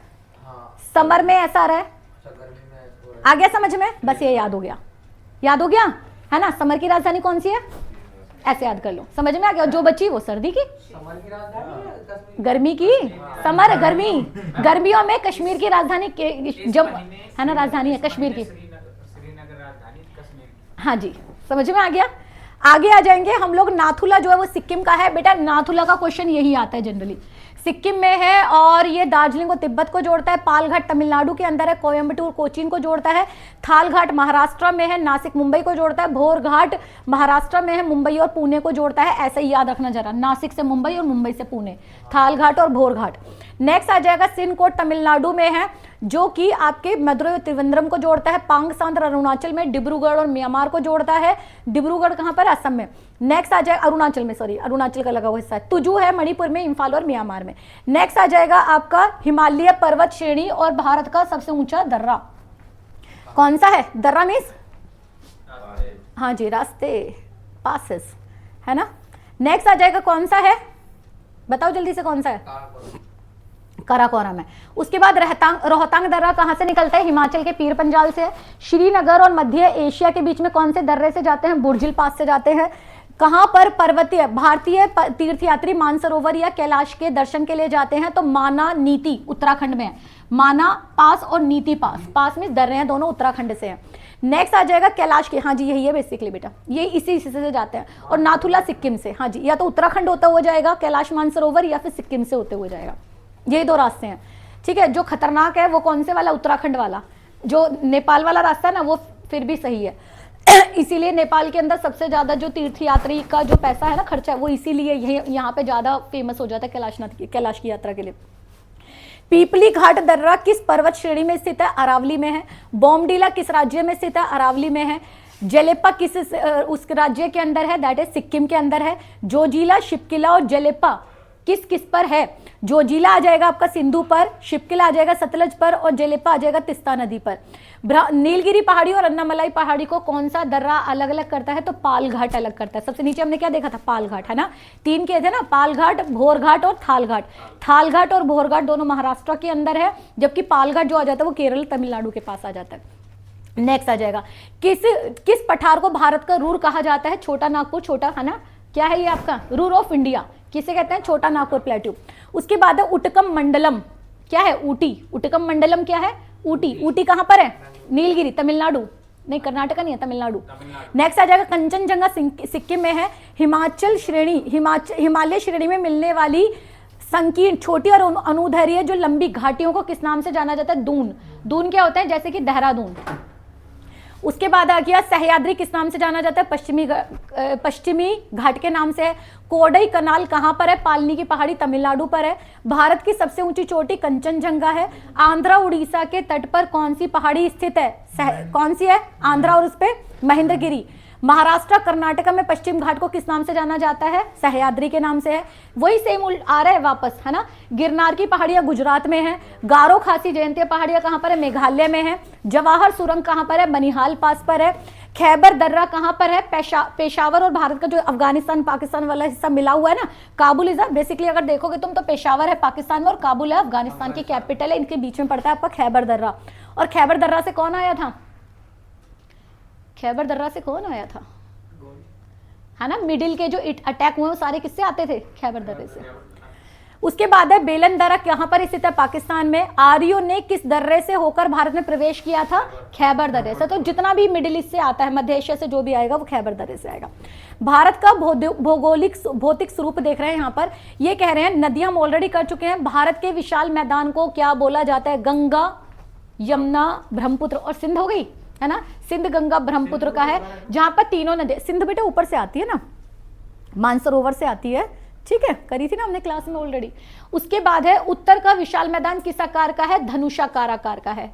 समर में ऐसा आ रहा है, आ गया समझ में? बस ये याद हो गया, याद हो गया है ना। समर की राजधानी कौन सी है? ऐसे याद कर लो, समझ में आ गया। जो बची वो सर्दी की, गर्मी की, समर गर्मी, गर्मियों में कश्मीर की राजधानी है ना, राजधानी है कश्मीर की, हाँ जी, समझ में आ गया। आगे आ जाएंगे हम लोग, नाथुला जो है वो सिक्किम का है। बेटा नाथुला का क्वेश्चन यही आता है जनरली, सिक्किम में है और ये दार्जिलिंग को तिब्बत को जोड़ता है। पालघाट तमिलनाडु के अंदर है, कोयम्बटूर कोचीन को जोड़ता है। थालघाट महाराष्ट्र में है, नासिक मुंबई को जोड़ता है। भोरघाट महाराष्ट्र में है, मुंबई और पुणे को जोड़ता है। ऐसे ही याद रखना जरा, नासिक से मुंबई और मुंबई से पुणे, थालघाट और भोरघाट। नेक्स्ट आ जाएगा सिनकोट तमिलनाडु में है, जो कि आपके मदुरई और त्रिवेंद्रम को जोड़ता है। पांगसांद्र अरुणाचल में, डिब्रूगढ़ और म्यांमार को जोड़ता है। डिब्रूगढ़ कहां पर? असम में। नेक्स्ट आ जाएगा अरुणाचल में, सॉरी अरुणाचल का लगा हुआ हिस्सा है। तुजू है मणिपुर में, इम्फाल और म्यांमार में। नेक्स्ट आ जाएगा आपका हिमालय पर्वत श्रेणी और भारत का सबसे ऊंचा दर्रा कौन सा है? दर्रा मीन्स हाँ जी, रास्ते, पासेस, है ना। नेक्स्ट आ जाएगा कौन सा है, बताओ जल्दी से कौन सा है? काराकोरम है। उसके बाद रोहतांग दर्रा कहां से निकलता है? हिमाचल के पीर पंजाल से। श्रीनगर और मध्य एशिया के बीच में कौन से दर्रे से जाते हैं? बुर्जिल पास से जाते हैं। कहां पर पर्वतीय भारतीय तीर्थयात्री मानसरोवर या कैलाश के दर्शन के लिए जाते हैं? तो माना नीति उत्तराखंड में है। माना पास और नीति पास, पास में दर्रे हैं दोनों, उत्तराखंड से हैं। नेक्स्ट आ जाएगा कैलाश के, हाँ जी यही है बेसिकली बेटा, ये इसी से जाते हैं। और नाथुला सिक्किम से, हाँ जी, या तो उत्तराखंड होता हुआ जाएगा कैलाश मानसरोवर, या फिर सिक्किम से होते हुए जाएगा। ये 2 रास्ते हैं, ठीक है। जो खतरनाक है वो कौन से वाला? उत्तराखंड वाला। जो नेपाल वाला रास्ता है ना वो फिर भी सही है इसीलिए नेपाल के अंदर सबसे ज्यादा जो तीर्थयात्री का जो पैसा है ना, खर्चा, वो इसीलिए यहाँ पे ज्यादा फेमस हो जाता है कैलाश की यात्रा के लिए। पीपली घाट दर्रा किस पर्वत श्रेणी में स्थित है? अरावली में है। बोमडीला किस राज्य में स्थित है? अरावली में है। जेलेपा किस उस राज्य के अंदर है? दैट इज सिक्किम के अंदर है। जोजिला, शिपकिला और जेलेपा किस किस पर है? जोजिला आ जाएगा आपका सिंधु पर, शिपकिला आ जाएगा सतलज पर और जेलेपा आ जाएगा तिस्ता नदी पर। नीलगिरी पहाड़ी और अन्नामलाई पहाड़ी को कौन सा दर्रा अलग अलग करता है? तो पालघाट अलग करता है। सबसे नीचे हमने क्या देखा था? पालघाट, है ना। 3 के थे ना, पालघाट, भोरघाट और थालघाट। थालघाट और भोरघाट दोनों महाराष्ट्र के अंदर है, जबकि पालघाट जो आ जाता है वो केरल तमिलनाडु के पास आ जाता है। नेक्स्ट आ जाएगा किस पठार को भारत का रूर कहा जाता है? छोटा नागपुर, छोटा, है ना, क्या है ये आपका? रूर ऑफ इंडिया किसे कहते हैं? छोटा नागपुर प्लेट्यू। उसके बाद है उटकम मंडलम, क्या है? ऊटी। उटकम मंडलम क्या है? ऊटी। ऊटी कहां पर है? नीलगिरी, तमिलनाडु, नहीं कर्नाटका नहीं है, तमिलनाडु। नेक्स्ट आ जाएगा कंचनजंगा सिक्किम में है। हिमाचल श्रेणी, हिमालय श्रेणी में मिलने वाली संकीर्ण, छोटी और अनुदैर्घ्य जो लंबी घाटियों को किस नाम से जाना जाता है? दून। दून क्या होता है? जैसे कि देहरादून। उसके बाद आ गया सह्याद्री, किस नाम से जाना जाता है? पश्चिमी घाट के नाम से है। कोडई कनाल कहां पर है? पालनी की पहाड़ी तमिलनाडु पर है। भारत की सबसे ऊंची चोटी कंचनजंगा है। आंध्रा उड़ीसा के तट पर कौन सी पहाड़ी स्थित है? कौन सी है? आंध्रा और उस पे महेंद्रगिरी। महाराष्ट्र कर्नाटक में पश्चिम घाट को किस नाम से जाना जाता है? सह्याद्री के नाम से है। वही सेम आ रहा है वापस, है ना। गिरनार की पहाड़ियां गुजरात में है। गारो खासी जयंती पहाड़ियां कहां पर है? मेघालय में है। जवाहर सुरंग कहां पर है? बनिहाल पास पर है। खैबर दर्रा कहां पर है? पेशावर और भारत का जो अफगानिस्तान पाकिस्तान वाला हिस्सा मिला हुआ है ना, काबुल इज बेसिकली, अगर देखोगे तुम तो पेशावर है पाकिस्तान में और काबुल है अफगानिस्तान की कैपिटल है, इनके बीच में पड़ता है आपका खैबर दर्रा। और खैबर दर्रा से कौन आया था? खैबर दर्रा से कौन आया था? है ना, मिडिल के जो अटैक हुए वो सारे किससे आते थे? खैबर दर्रे से। उसके बाद है बेलन दर्रा, कहां पर स्थित है? पाकिस्तान में। आर्यों ने किस दर्रे से होकर भारत में प्रवेश किया था? खैबर दर्रे से। तो जितना भी मिडिल ईस्ट से आता है, मध्य एशिया से जो भी आएगा वो खैबर दर्रे से आएगा। भारत का भौतिक स्वरूप देख रहे हैं यहाँ पर। ये कह रहे हैं नदियां हम ऑलरेडी कर चुके हैं। भारत के विशाल मैदान को क्या बोला जाता है? गंगा, यमुना, ब्रह्मपुत्र और सिंध हो गई, है ना। सिंध, गंगा, ब्रह्मपुत्र का है, जहां पर तीनों नदी, सिंध बेटे ऊपर से आती है ना, मानसरोवर से आती है, ठीक है, करी थी ना हमने क्लास में ऑलरेडी। उसके बाद है उत्तर का विशाल मैदान किस आकार का है? धनुषाकार आकार का है।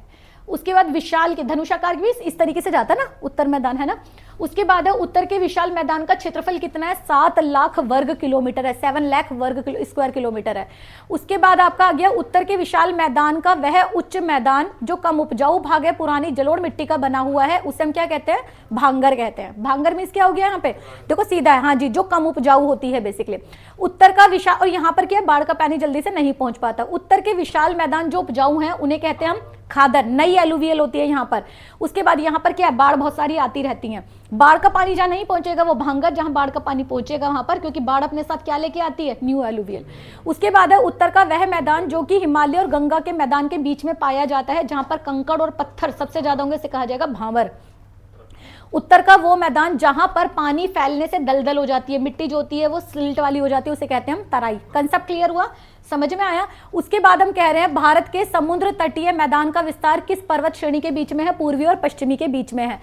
उसके बाद विशाल के धनुषाकार भी इस तरीके से जाता है ना उत्तर मैदान, है ना। उसके बाद है उत्तर के विशाल मैदान का क्षेत्रफल कितना है? 7 लाख वर्ग किलोमीटर है, 7 लाख स्क्वायर किलोमीटर है। उसके बाद आपका आ गया उत्तर के विशाल मैदान का वह उच्च मैदान जो कम उपजाऊ भाग है, पुरानी जलोढ़ मिट्टी का बना हुआ है, उसे हम क्या कहते हैं? भांगर कहते हैं। भांगर मींस क्या हो गया यहाँ पे? देखो सीधा है, हाँ जी, जो कम उपजाऊ होती है बेसिकली। उत्तर का विशाल, और यहाँ पर क्या है? बाढ़ का पानी जल्दी से नहीं पहुंच पाता। उत्तर के विशाल मैदान जो उपजाऊ है उन्हें कहते हैं हम खादर, नई एलुवियल होती है यहाँ पर। उसके बाद यहाँ पर क्या है? बाढ़ बहुत सारी आती रहती है। बाढ़ का पानी जहाँ नहीं पहुंचेगा वो भांगर, जहाँ बाढ़ का पानी पहुंचेगा वहां पर, क्योंकि बाढ़ अपने साथ क्या लेके आती है? New alluvial. उसके बाद है उत्तर का वह मैदान जो कि हिमालय और गंगा के मैदान के बीच में पाया जाता है, जहां पर कंकड़ और पत्थर सबसे ज्यादा होंगे, इसे कहा जाएगा भांवर। उत्तर का वो मैदान जहां पर पानी फैलने से दलदल हो जाती है, मिट्टी जो होती है वो स्लिल्ट वाली हो जाती है, उसे कहते हैं हम तराई। कंसेप्ट क्लियर हुआ? समझ में आया? उसके बाद हम कह रहे हैं भारत के समुद्र तटीय मैदान का विस्तार किस पर्वत श्रेणी के बीच में है? पूर्वी और पश्चिमी के बीच में है।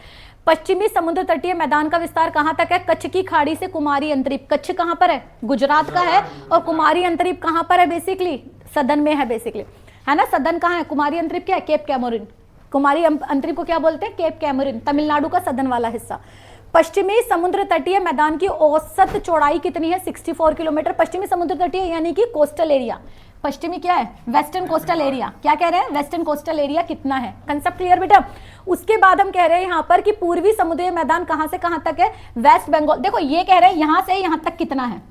पश्चिमी समुद्र तटीय मैदान का विस्तार कहां तक है? कच्छ की खाड़ी से कुमारी अंतरीप। कच्छ कहां पर है? गुजरात का है। और कुमारी अंतरीप कहां पर है? बेसिकली सदन में है बेसिकली, है ना। सदन कहां है? कुमारी अंतरीप क्या है? Cap Comorin. कुमारी अंतरीप को क्या बोलते हैं? केप कैमोरिन, तमिलनाडु का सदन वाला हिस्सा। पश्चिमी समुद्र तटीय मैदान की औसत चौड़ाई कितनी है? 64 किलोमीटर। पश्चिमी समुद्र तटीय यानी कि कोस्टल एरिया। पश्चिमी क्या है? Western coastal area. क्या कह रहे हैं? वेस्टर्न कोस्टल एरिया कितना है? कंसेप्ट क्लियर बेटा? उसके बाद हम कह रहे हैं यहाँ पर कि पूर्वी समुद्री मैदान कहां से कहां तक है? वेस्ट बंगाल। देखो ये कह रहे हैं यहां से यहां तक कितना है,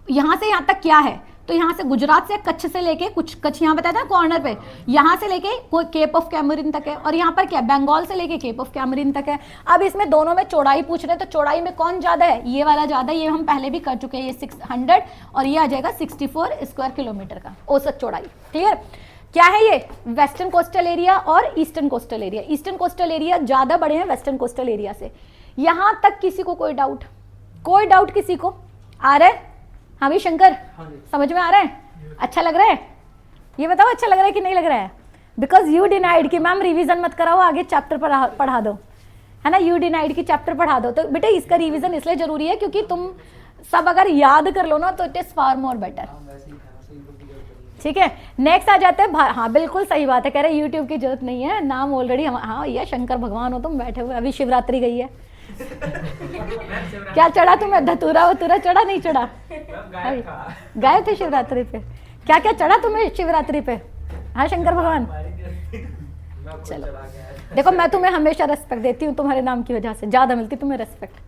यहां से यहां तक क्या है? तो यहाँ से गुजरात से कच्छ से लेके, कुछ कच्छ यहाँ बताया था कॉर्नर पे, यहाँ से लेके कोई केप ऑफ कैमरिन तक है। और यहाँ पर क्या? बंगाल से लेके केप ऑफ कैमरिन तक है। अब इसमें दोनों में चौड़ाई पूछ रहे हैं, तो चौड़ाई में कौन ज्यादा है? ये वाला ज्यादा, ये हम पहले भी कर चुके हैं, ये 600 और ये आ जाएगा 64 स्क्वायर किलोमीटर का औसत चौड़ाई। क्लियर? क्या है ये? वेस्टर्न कोस्टल एरिया और eastern coastal area. Eastern coastal area ज्यादा बड़े हैं वेस्टर्न कोस्टल एरिया से। यहां तक किसी को कोई डाउट? कोई डाउट किसी को? आ रहा है? हाँ भाई शंकर, समझ में आ रहा है? अच्छा लग रहा है? ये बताओ अच्छा लग रहा है कि नहीं लग रहा है? बिकॉज यू डिनाइड कि मैम रिवीजन मत कराओ, आगे चैप्टर पढ़ा दो, है ना। यू डिनाइड की चैप्टर पढ़ा दो। तो बेटे इसका रिवीजन इसलिए जरूरी है क्योंकि तुम सब अगर याद कर लो ना तो it is far more better. ठीक है, नेक्स्ट आ जाते हैं। हाँ बिल्कुल सही बात है, कह रहे यूट्यूब की जरूरत नहीं है, नाम ऑलरेडी हम, हाँ ये शंकर भगवान हो तुम बैठे हुए। अभी शिवरात्रि गई है क्या चढ़ा तुम्हें? धतूरा वतूरा चढ़ा? नहीं चढ़ा? गए थे शिवरात्रि पे? क्या क्या चढ़ा तुम्हें शिवरात्रि पे? हाँ शंकर भगवान। चलो देखो मैं तुम्हें हमेशा रेस्पेक्ट देती हूँ, तुम्हारे नाम की वजह से ज्यादा मिलती तुम्हें रेस्पेक्ट।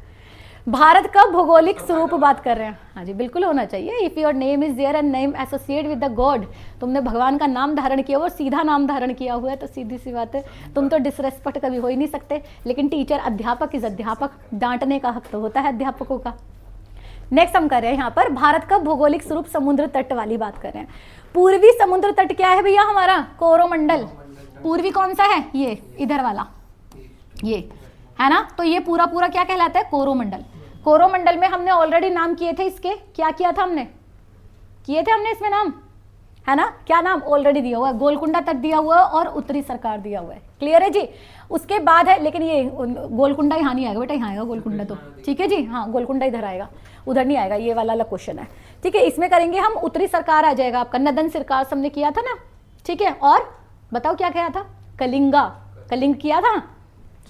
भारत का भौगोलिक स्वरूप बात कर रहे हैं। हाँ जी बिल्कुल होना चाहिए। If your name is there and name associate with the god, तुमने भगवान का नाम धारण किया हुआ और सीधा नाम धारण किया हुआ है, तो सीधी सी बात है तुम तो डिसरेस्पेक्ट कभी हो ही नहीं सकते। लेकिन टीचर, अध्यापक इज अध्यापक, डांटने का हक तो होता है अध्यापकों का। नेक्स्ट हम कर रहे हैं यहाँ पर भारत का भौगोलिक स्वरूप, समुद्र तट वाली बात कर रहे हैं। पूर्वी समुद्र तट क्या है भैया हमारा? कोरोमंडल। पूर्वी कौन सा है? ये इधर वाला, ये है ना। तो ये पूरा पूरा क्या कहलाता है? कोरोमंडल। कोरोमंडल में हमने ऑलरेडी नाम किए थे इसके। क्या किया था हमने? किए थे हमने इसमें नाम, है ना। क्या नाम? ऑलरेडी दिया हुआ है, गोलकुंडा तट दिया हुआ है और उत्तरी सरकार दिया हुआ है। क्लियर है जी? उसके बाद है, लेकिन ये गोलकुंडा यहाँ नहीं आएगा बेटा, यहाँ आएगा गोलकुंडा। तो ठीक है जी, हाँ गोलकुंडा इधर आएगा, उधर नहीं आएगा, ये वाला अलग क्वेश्चन है। ठीक है, इसमें करेंगे हम उत्तरी सरकार आ जाएगा आपका, नदन सरकार हमने किया था ना। ठीक है, और बताओ क्या किया था? कलिंगा। कलिंग किया था?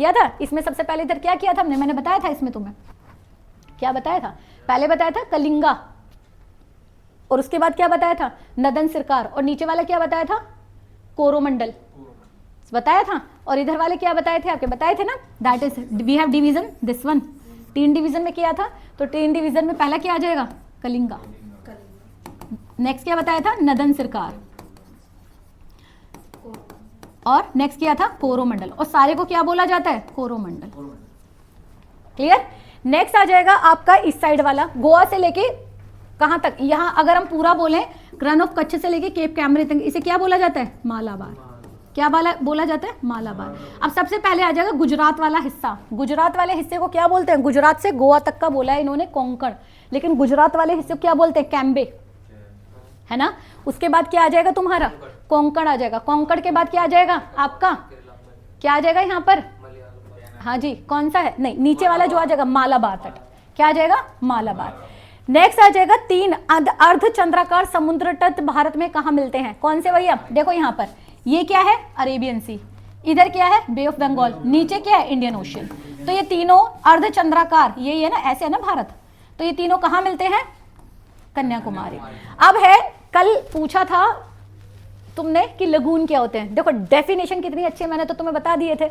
किया था। इसमें सबसे पहले इधर क्या किया था हमने, मैंने बताया था इसमें तुम्हें क्या बताया था, पहले बताया था कलिंगा, और उसके बाद क्या बताया था, नदन सरकार, और नीचे वाला क्या बताया था, कोरोमंडल बताया था, और इधर वाले क्या बताए थे आपके, बताए थे ना, that is we have division this one, 3 division में किया था, तो 3 डिवीजन में पहला क्या आ जाएगा, कलिंगा, नेक्स्ट क्या बताया था, नदन सरकार, और नेक्स्ट किया था कोरोमंडल, और सारे को क्या बोला जाता है, कोरोमंडल। क्लियर। नेक्स्ट आ जाएगा आपका इस साइड वाला, गोवा से लेके कहां तक, यहां अगर हम पूरा बोलें रन ऑफ कच्छ से लेके केप कैमरे तक, इसे क्या बोला जाता है, मालाबार। क्या बोला जाता है, मालाबार। अब सबसे पहले आ जाएगा गुजरात वाला हिस्सा, गुजरात वाले हिस्से को क्या बोलते हैं, गुजरात से गोवा तक का बोला है इन्होंने कोंकण, लेकिन गुजरात वाले हिस्से को क्या बोलते हैं, कैम्बे, है ना। उसके बाद क्या आ जाएगा तुम्हारा, कोंकण आ जाएगा, कोंकण के बाद क्या आ जाएगा आपका, क्या आ जाएगा यहाँ पर, हाँ जी कौन सा है, नहीं नीचे वाला जो आ जाएगा मालाबार तट, क्या आ जाएगा, मालाबार। नेक्स्ट आ जाएगा 3 अर्धचंद्राकार समुद्र तट भारत में कहाँ मिलते हैं, कौन से भैया, देखो यहाँ पर ये क्या है, अरेबियन सी, इधर क्या है, बे ऑफ बंगाल, नीचे क्या है, इंडियन ओशियन। तो ये तीनों अर्धचंद्राकार, ये है ना, ऐसे है ना भारत, तो ये तीनों कहाँ मिलते हैं, कन्याकुमारी। अब है, कल पूछा था तुमने कि लगून क्या होते हैं, देखो डेफिनेशन कितनी अच्छी है, मैंने तो तुम्हें बता दिए थे।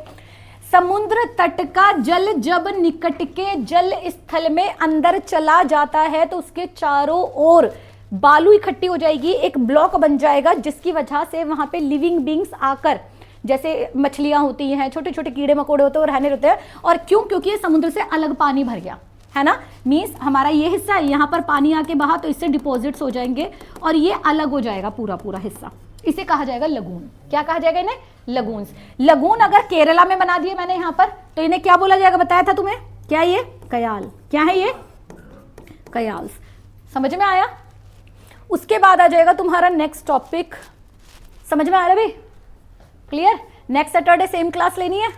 समुद्र तट का जल जब निकट के जल स्थल में अंदर चला जाता है तो उसके चारों ओर बालू इकट्ठी हो जाएगी, एक ब्लॉक बन जाएगा, जिसकी वजह से वहां पे लिविंग बींग्स आकर, जैसे मछलियां होती हैं, छोटे छोटे कीड़े मकोड़े होते हैं और रहने रहते हैं, और क्योंकि ये समुद्र से अलग पानी भर गया है ना, मीन्स हमारा ये हिस्सा है, यहाँ पर पानी आके बहा तो इससे डिपॉजिट्स हो जाएंगे और ये अलग हो जाएगा पूरा पूरा हिस्सा, इसे कहा जाएगा लगून। क्या कहा जाएगा इन्हें, लगून्स। लगून अगर केरला में बना दिए मैंने यहाँ पर, तो इन्हें क्या बोला जाएगा, बताया था तुम्हें, क्या ये, कयाल, क्या है ये, कयाल्स। समझ में आया। उसके बाद आ जाएगा तुम्हारा नेक्स्ट टॉपिक, समझ में आ रहा है भाई, clear. Next Saturday same class लेनी है,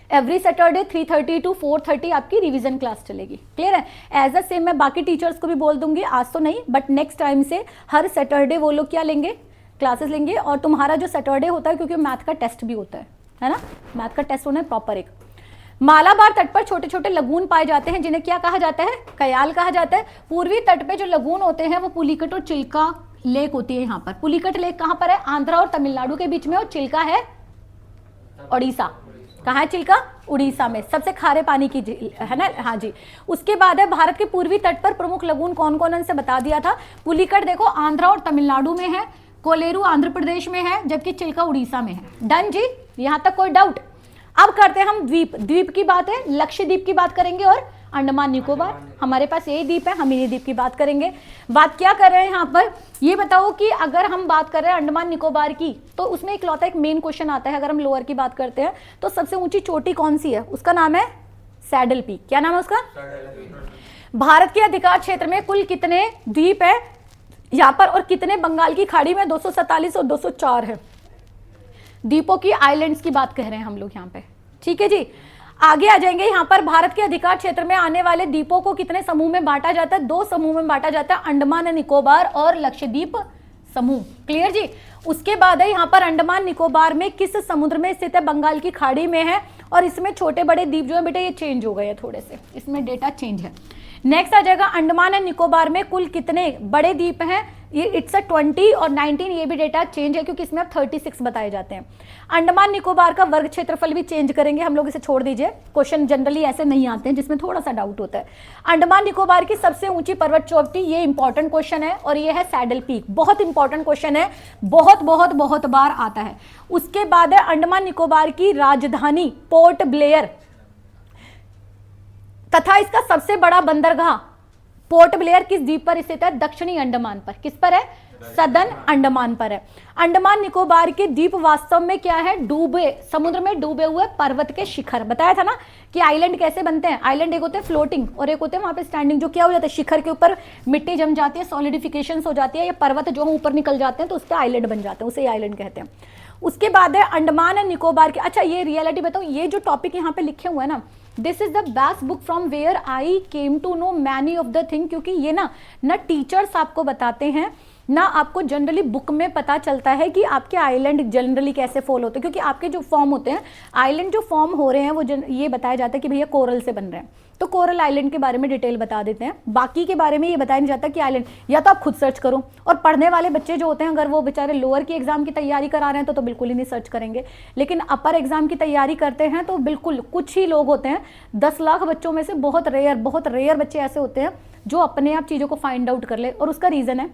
एवरी सैटरडे 3:30 to 4:30 आपकी रिवीजन क्लास चलेगी, क्लियर है। एज अ सेम मैं बाकी टीचर्स को भी बोल दूंगी, आज तो नहीं बट नेक्स्ट टाइम से हर सैटरडे वो लोग क्या लेंगे, क्लासेस लेंगे। और तुम्हारा जो सैटरडे होता है, क्योंकि मैथ का टेस्ट भी होता है ना, मैथ का टेस्ट होना है प्रॉपर एक। मालाबार तट पर छोटे छोटे लगून पाए जाते हैं, जिन्हें क्या कहा जाता है, कयाल कहा जाता है। पूर्वी तट पे जो लगून होते हैं वो पुलिकट और चिल्का लेक होती है। यहाँ पर पुलिकट लेक कहाँ पर है, आंध्रा और तमिलनाडु के बीच में, और चिल्का है उड़ीसा। कहाँ है चिल्का, उड़ीसा में, सबसे खारे पानी की है ना, हाँ जी। उसके बाद है भारत के पूर्वी तट पर प्रमुख लगून कौन कौन से बता दिया था। पुलिकट देखो आंध्रा और तमिलनाडु में है, कोलेरू आंध्र प्रदेश में है, जबकि चिल्का उड़ीसा में है। डन जी, यहाँ तक कोई डाउट। अब करते हैं हम द्वीप की बात है, लक्षद्वीप की बात करेंगे और अंडमान निकोबार, हमारे पास यही द्वीप है, हम इन्हीं द्वीप की बात करेंगे। बात क्या कर रहे हैं यहाँ पर, ये बताओ कि अगर हम बात कर रहे हैं अंडमान निकोबार की, तो उसमें इकलौता एक मेन क्वेश्चन आता है। अगर हम लोअर की बात करते हैं तो सबसे ऊंची चोटी कौन सी है, उसका नाम है सैडल पीक। क्या नाम है उसका, भारत के अधिकार क्षेत्र में कुल कितने द्वीप है यहाँ पर, और कितने बंगाल की खाड़ी में, 247 और 204 है। द्वीपों की आइलैंड्स की बात कह रहे हैं हम लोग यहाँ पे, ठीक है जी। आगे आ जाएंगे, यहाँ पर भारत के अधिकार क्षेत्र में आने वाले द्वीपों को कितने समूह में बांटा जाता है, 2 समूह में बांटा जाता है, अंडमान एंड निकोबार और लक्षद्वीप समूह, क्लियर जी। उसके बाद है यहाँ पर अंडमान निकोबार में किस समुद्र में स्थित है, बंगाल की खाड़ी में है, और इसमें छोटे बड़े द्वीप जो है बेटा ये चेंज हो गए हैं थोड़े से, इसमें डेटा चेंज है। नेक्स्ट आ जाएगा अंडमान एंड निकोबार में कुल कितने बड़े द्वीप हैं, ये इट्स 20 और 19, ये भी डेटा चेंज है क्योंकि इसमें अब 36 बताए जाते हैं। अंडमान निकोबार का वर्ग क्षेत्रफल भी चेंज करेंगे हम लोग, इसे छोड़ दीजिए, क्वेश्चन जनरली ऐसे नहीं आते हैं जिसमें थोड़ा सा डाउट होता है। अंडमान निकोबार की सबसे ऊंची पर्वत चोटी, ये इंपॉर्टेंट क्वेश्चन है, और ये है सैडल पीक, बहुत इंपॉर्टेंट क्वेश्चन है, बहुत बहुत बहुत बार आता है। उसके बाद है अंडमान निकोबार की राजधानी पोर्ट ब्लेयर तथा इसका सबसे बड़ा बंदरगाह पोर्ट ब्लेयर किस द्वीप पर स्थित है, दक्षिणी अंडमान पर। किस पर है, सदर्न अंडमान पर है। अंडमान निकोबार के द्वीप वास्तव में क्या है, डूबे समुद्र में डूबे हुए पर्वत के शिखर। बताया था ना कि आइलैंड कैसे बनते हैं, आइलैंड एक होते हैं फ्लोटिंग और एक होते हैं वहां पे स्टैंडिंग, जो क्या हो जाता है, शिखर के ऊपर मिट्टी जम जाती है, सॉलिडिफिकेशन हो जाती है, या पर्वत जो ऊपर निकल जाते हैं तो उस पर आइलैंड बन जाते हैं, उसे आइलैंड कहते हैं। उसके बाद है अंडमान एंड निकोबार के, अच्छा ये रियलिटी बताऊं, ये जो टॉपिक यहाँ पे लिखे हुए हैं ना, this is the best book from where I came to know many of the thing, क्योंकि ये ना टीचर्स आपको बताते हैं ना आपको जनरली बुक में पता चलता है कि आपके आइलैंड जनरली कैसे फॉल होते हैं, क्योंकि आपके जो फॉर्म होते हैं, आइलैंड जो फॉर्म हो रहे हैं वो ये बताया जाता है कि भैया कोरल से बन रहे हैं, तो कोरल आइलैंड के बारे में डिटेल बता देते हैं। बाकी के बारे में ये बताया नहीं जाता कि आइलैंड, या तो आप खुद सर्च करो, और पढ़ने वाले बच्चे जो होते हैं अगर वो बेचारे लोअर की एग्जाम की तैयारी करा रहे हैं तो बिल्कुल ही नहीं सर्च करेंगे, लेकिन अपर एग्जाम की तैयारी करते हैं तो बिल्कुल कुछ ही लोग होते हैं, 10 लाख बच्चों में से बहुत रेयर बच्चे ऐसे होते हैं जो अपने आप चीज़ों को फाइंड आउट कर ले। और उसका रीज़न है,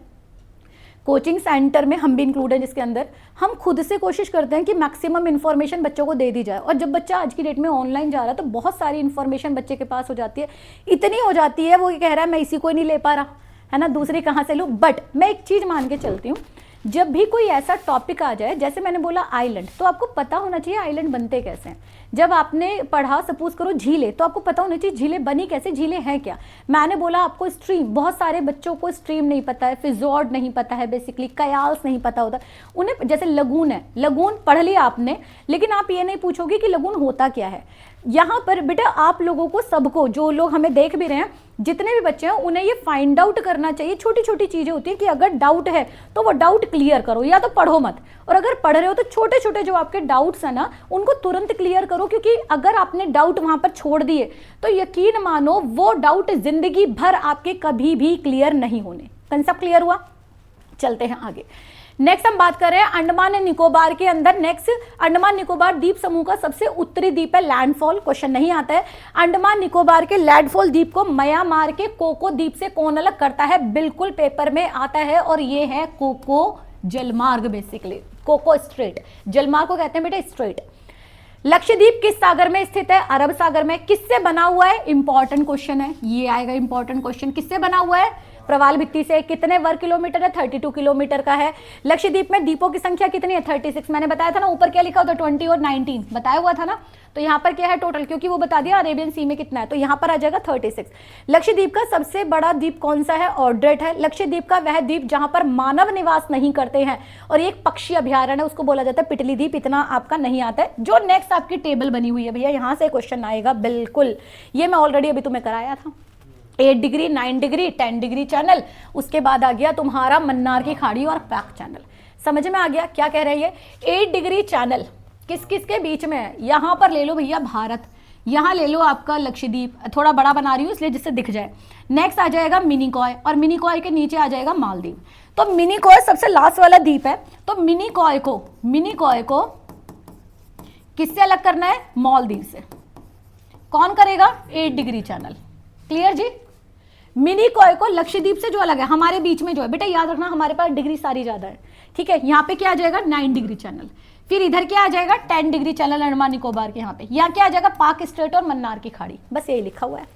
कोचिंग सेंटर में हम भी इंक्लूड हैं जिसके अंदर हम खुद से कोशिश करते हैं कि मैक्सिमम इन्फॉर्मेशन बच्चों को दे दी जाए। और जब बच्चा आज की डेट में ऑनलाइन जा रहा है तो बहुत सारी इन्फॉर्मेशन बच्चे के पास हो जाती है, इतनी हो जाती है वो कह रहा है मैं इसी को नहीं ले पा रहा है ना, दूसरी कहाँ से लूँ। बट मैं एक चीज़ मान के चलती हूँ, जब भी कोई ऐसा टॉपिक आ जाए, जैसे मैंने बोला आइलैंड, तो आपको पता होना चाहिए आइलैंड बनते कैसे हैं। जब आपने पढ़ा सपोज करो झीलें, तो आपको पता होना चाहिए झीलें बनी कैसे, झीलें हैं क्या। मैंने बोला आपको स्ट्रीम, बहुत सारे बच्चों को स्ट्रीम नहीं पता है, फिजॉर्ड नहीं पता है, बेसिकली कयाल्स नहीं पता होता उन्हें। जैसे लगून है, लगून पढ़ लिया आपने, लेकिन आप ये नहीं पूछोगे कि लगून होता क्या है। यहाँ पर बेटा आप लोगों को, सबको, जो लोग हमें देख भी रहे हैं, जितने भी बच्चे हैं, उन्हें ये फाइंड आउट करना चाहिए। छोटी छोटी चीजें होती है कि अगर डाउट है तो वो डाउट क्लियर करो, या तो पढ़ो मत, और अगर पढ़ रहे हो तो छोटे छोटे जो आपके डाउट्स हैं ना उनको तुरंत क्लियर करो, क्योंकि अगर आपने डाउट वहां पर छोड़ दिए तो यकीन मानो वो डाउट जिंदगी भर आपके कभी भी क्लियर नहीं होने। कंसेप्ट क्लियर हुआ? चलते हैं आगे। नेक्स्ट हम बात कर रहे हैं अंडमान एंड निकोबार के अंदर। नेक्स्ट, अंडमान निकोबार द्वीप समूह का सबसे उत्तरी द्वीप है लैंडफॉल, क्वेश्चन नहीं आता है। अंडमान निकोबार के लैंडफॉल द्वीप को म्यांमार के कोको द्वीप से कौन अलग करता है? बिल्कुल पेपर में आता है, और ये है कोको जलमार्ग, बेसिकली कोको स्ट्रेट। जलमार्ग को कहते हैं बेटा स्ट्रेट। लक्षद्वीप किस सागर में स्थित है? अरब सागर में। किससे बना हुआ है? इंपॉर्टेंट क्वेश्चन है, ये आएगा इंपॉर्टेंट क्वेश्चन। किससे बना हुआ है? प्रवाल भित्ति से। कितने वर्ग किलोमीटर है? 32 किलोमीटर का है। लक्षद्वीप में द्वीपों की संख्या कितनी है? 36। मैंने बताया था ना, ऊपर क्या लिखा होता है? 20 और 19 बताया हुआ था ना। तो यहाँ पर क्या है टोटल, क्योंकि वो बता दिया अरेबियन सी में कितना है, तो यहाँ पर आ जाएगा 36। लक्षद्वीप का सबसे बड़ा द्वीप कौन सा है? ऑर्ड्रेट है। लक्षद्वीप का वह द्वीप जहां पर मानव निवास नहीं करते हैं और एक पक्षी अभ्यारण्य है, उसको बोला जाता है पिटली द्वीप। इतना आपका नहीं आता है। जो नेक्स्ट आपकी टेबल बनी हुई है भैया, यहाँ से क्वेश्चन आएगा बिल्कुल। ये मैं ऑलरेडी अभी तुम्हें कराया था। 8 डिग्री, 9 डिग्री, 10 डिग्री चैनल, उसके बाद आ गया तुम्हारा मन्नार की खाड़ी और पैक चैनल। समझ में आ गया क्या कह रहे हैं ये? 8 डिग्री चैनल किस किस के बीच में है? यहाँ पर ले लो भैया भारत, यहाँ ले लो आपका लक्षद्वीप, थोड़ा बड़ा बना रही हूँ इसलिए जिससे दिख जाए। नेक्स्ट आ जाएगा मिनिकॉय, और मिनिकॉय के नीचे आ जाएगा मालदीव। तो मिनिकॉय सबसे लास्ट वाला द्वीप है, तो मिनिकॉय को किससे अलग करना है? मालदीव से। कौन करेगा? 8 डिग्री चैनल। क्लियर जी? मिनिकॉय को लक्षद्वीप से जो अलग है, हमारे बीच में जो है बेटा, याद रखना हमारे पास डिग्री सारी ज्यादा है, ठीक है। यहाँ पे क्या आ जाएगा? 9 डिग्री चैनल। फिर इधर क्या आ जाएगा? 10 डिग्री चैनल अंडमान निकोबार के यहाँ पे। यहाँ क्या आ जाएगा? पाक स्ट्रेट और मन्नार की खाड़ी। बस यही लिखा हुआ है,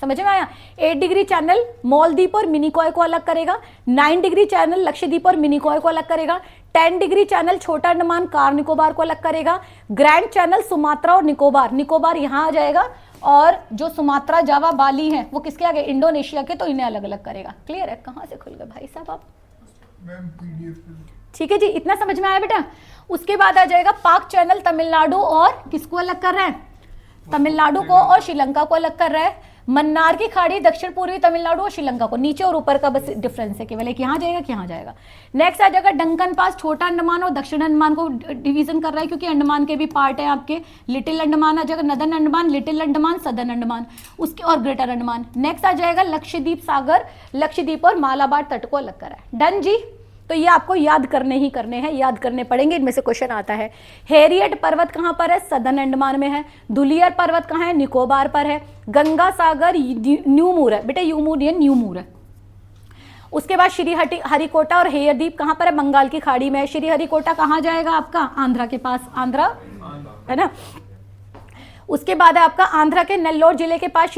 समझ में आया? 8 डिग्री चैनल मालदीव और मिनिकॉय को अलग करेगा। 9 डिग्री चैनल लक्षद्वीप और मिनिकॉय को अलग करेगा। 10 डिग्री चैनल छोटा अंडमान कार निकोबार को अलग करेगा। ग्रैंड चैनल सुमात्रा और निकोबार यहाँ आ जाएगा। और जो सुमात्रा, जावा, बाली हैं वो किसके आगे? इंडोनेशिया के, तो इन्हें अलग अलग करेगा। क्लियर है? कहाँ से खुल गए भाई साहब आप? ठीक है जी, इतना समझ में आया बेटा? उसके बाद आ जाएगा पाक चैनल तमिलनाडु और किसको अलग कर रहा है? तमिलनाडु को और श्रीलंका को अलग कर रहा है। मन्नार की खाड़ी दक्षिण पूर्वी तमिलनाडु और श्रीलंका को, नीचे और ऊपर का बस डिफरेंस है केवल, एक यहाँ जाएगा कि यहाँ जाएगा। नेक्स्ट आ जाएगा डंकन पास, छोटा अंडमान और दक्षिण अंडमान को डिवीजन कर रहा है, क्योंकि अंडमान के भी पार्ट है आपके। लिटिल अंडमान आ जाएगा, northern Andaman, little Andaman, southern Andaman, उसके और ग्रेटर अंडमान। नेक्स्ट आ जाएगा लक्षद्वीप सागर, लक्षद्वीप और मालाबार तट को अलग करा है। डन जी? तो ये आपको याद करने ही करने हैं, याद करने पड़ेंगे, इनमें से क्वेश्चन आता है। हेरियट पर्वत कहाँ पर है? सदर्न अंडमान में है। धुलियर पर्वत कहाँ है? निकोबार पर है। गंगा सागर न्यूमूर है बेटा, यूमूर ये न्यूमूर है। उसके बाद श्री हरिकोटा और हेयरद्वीप कहाँ पर है? बंगाल की खाड़ी में है। श्री हरिकोटा कहाँ जाएगा आपका? आंध्रा के पास, आंध्रा है ना। उसके बाद है आपका आंध्रा के नेल्लोर जिले के पास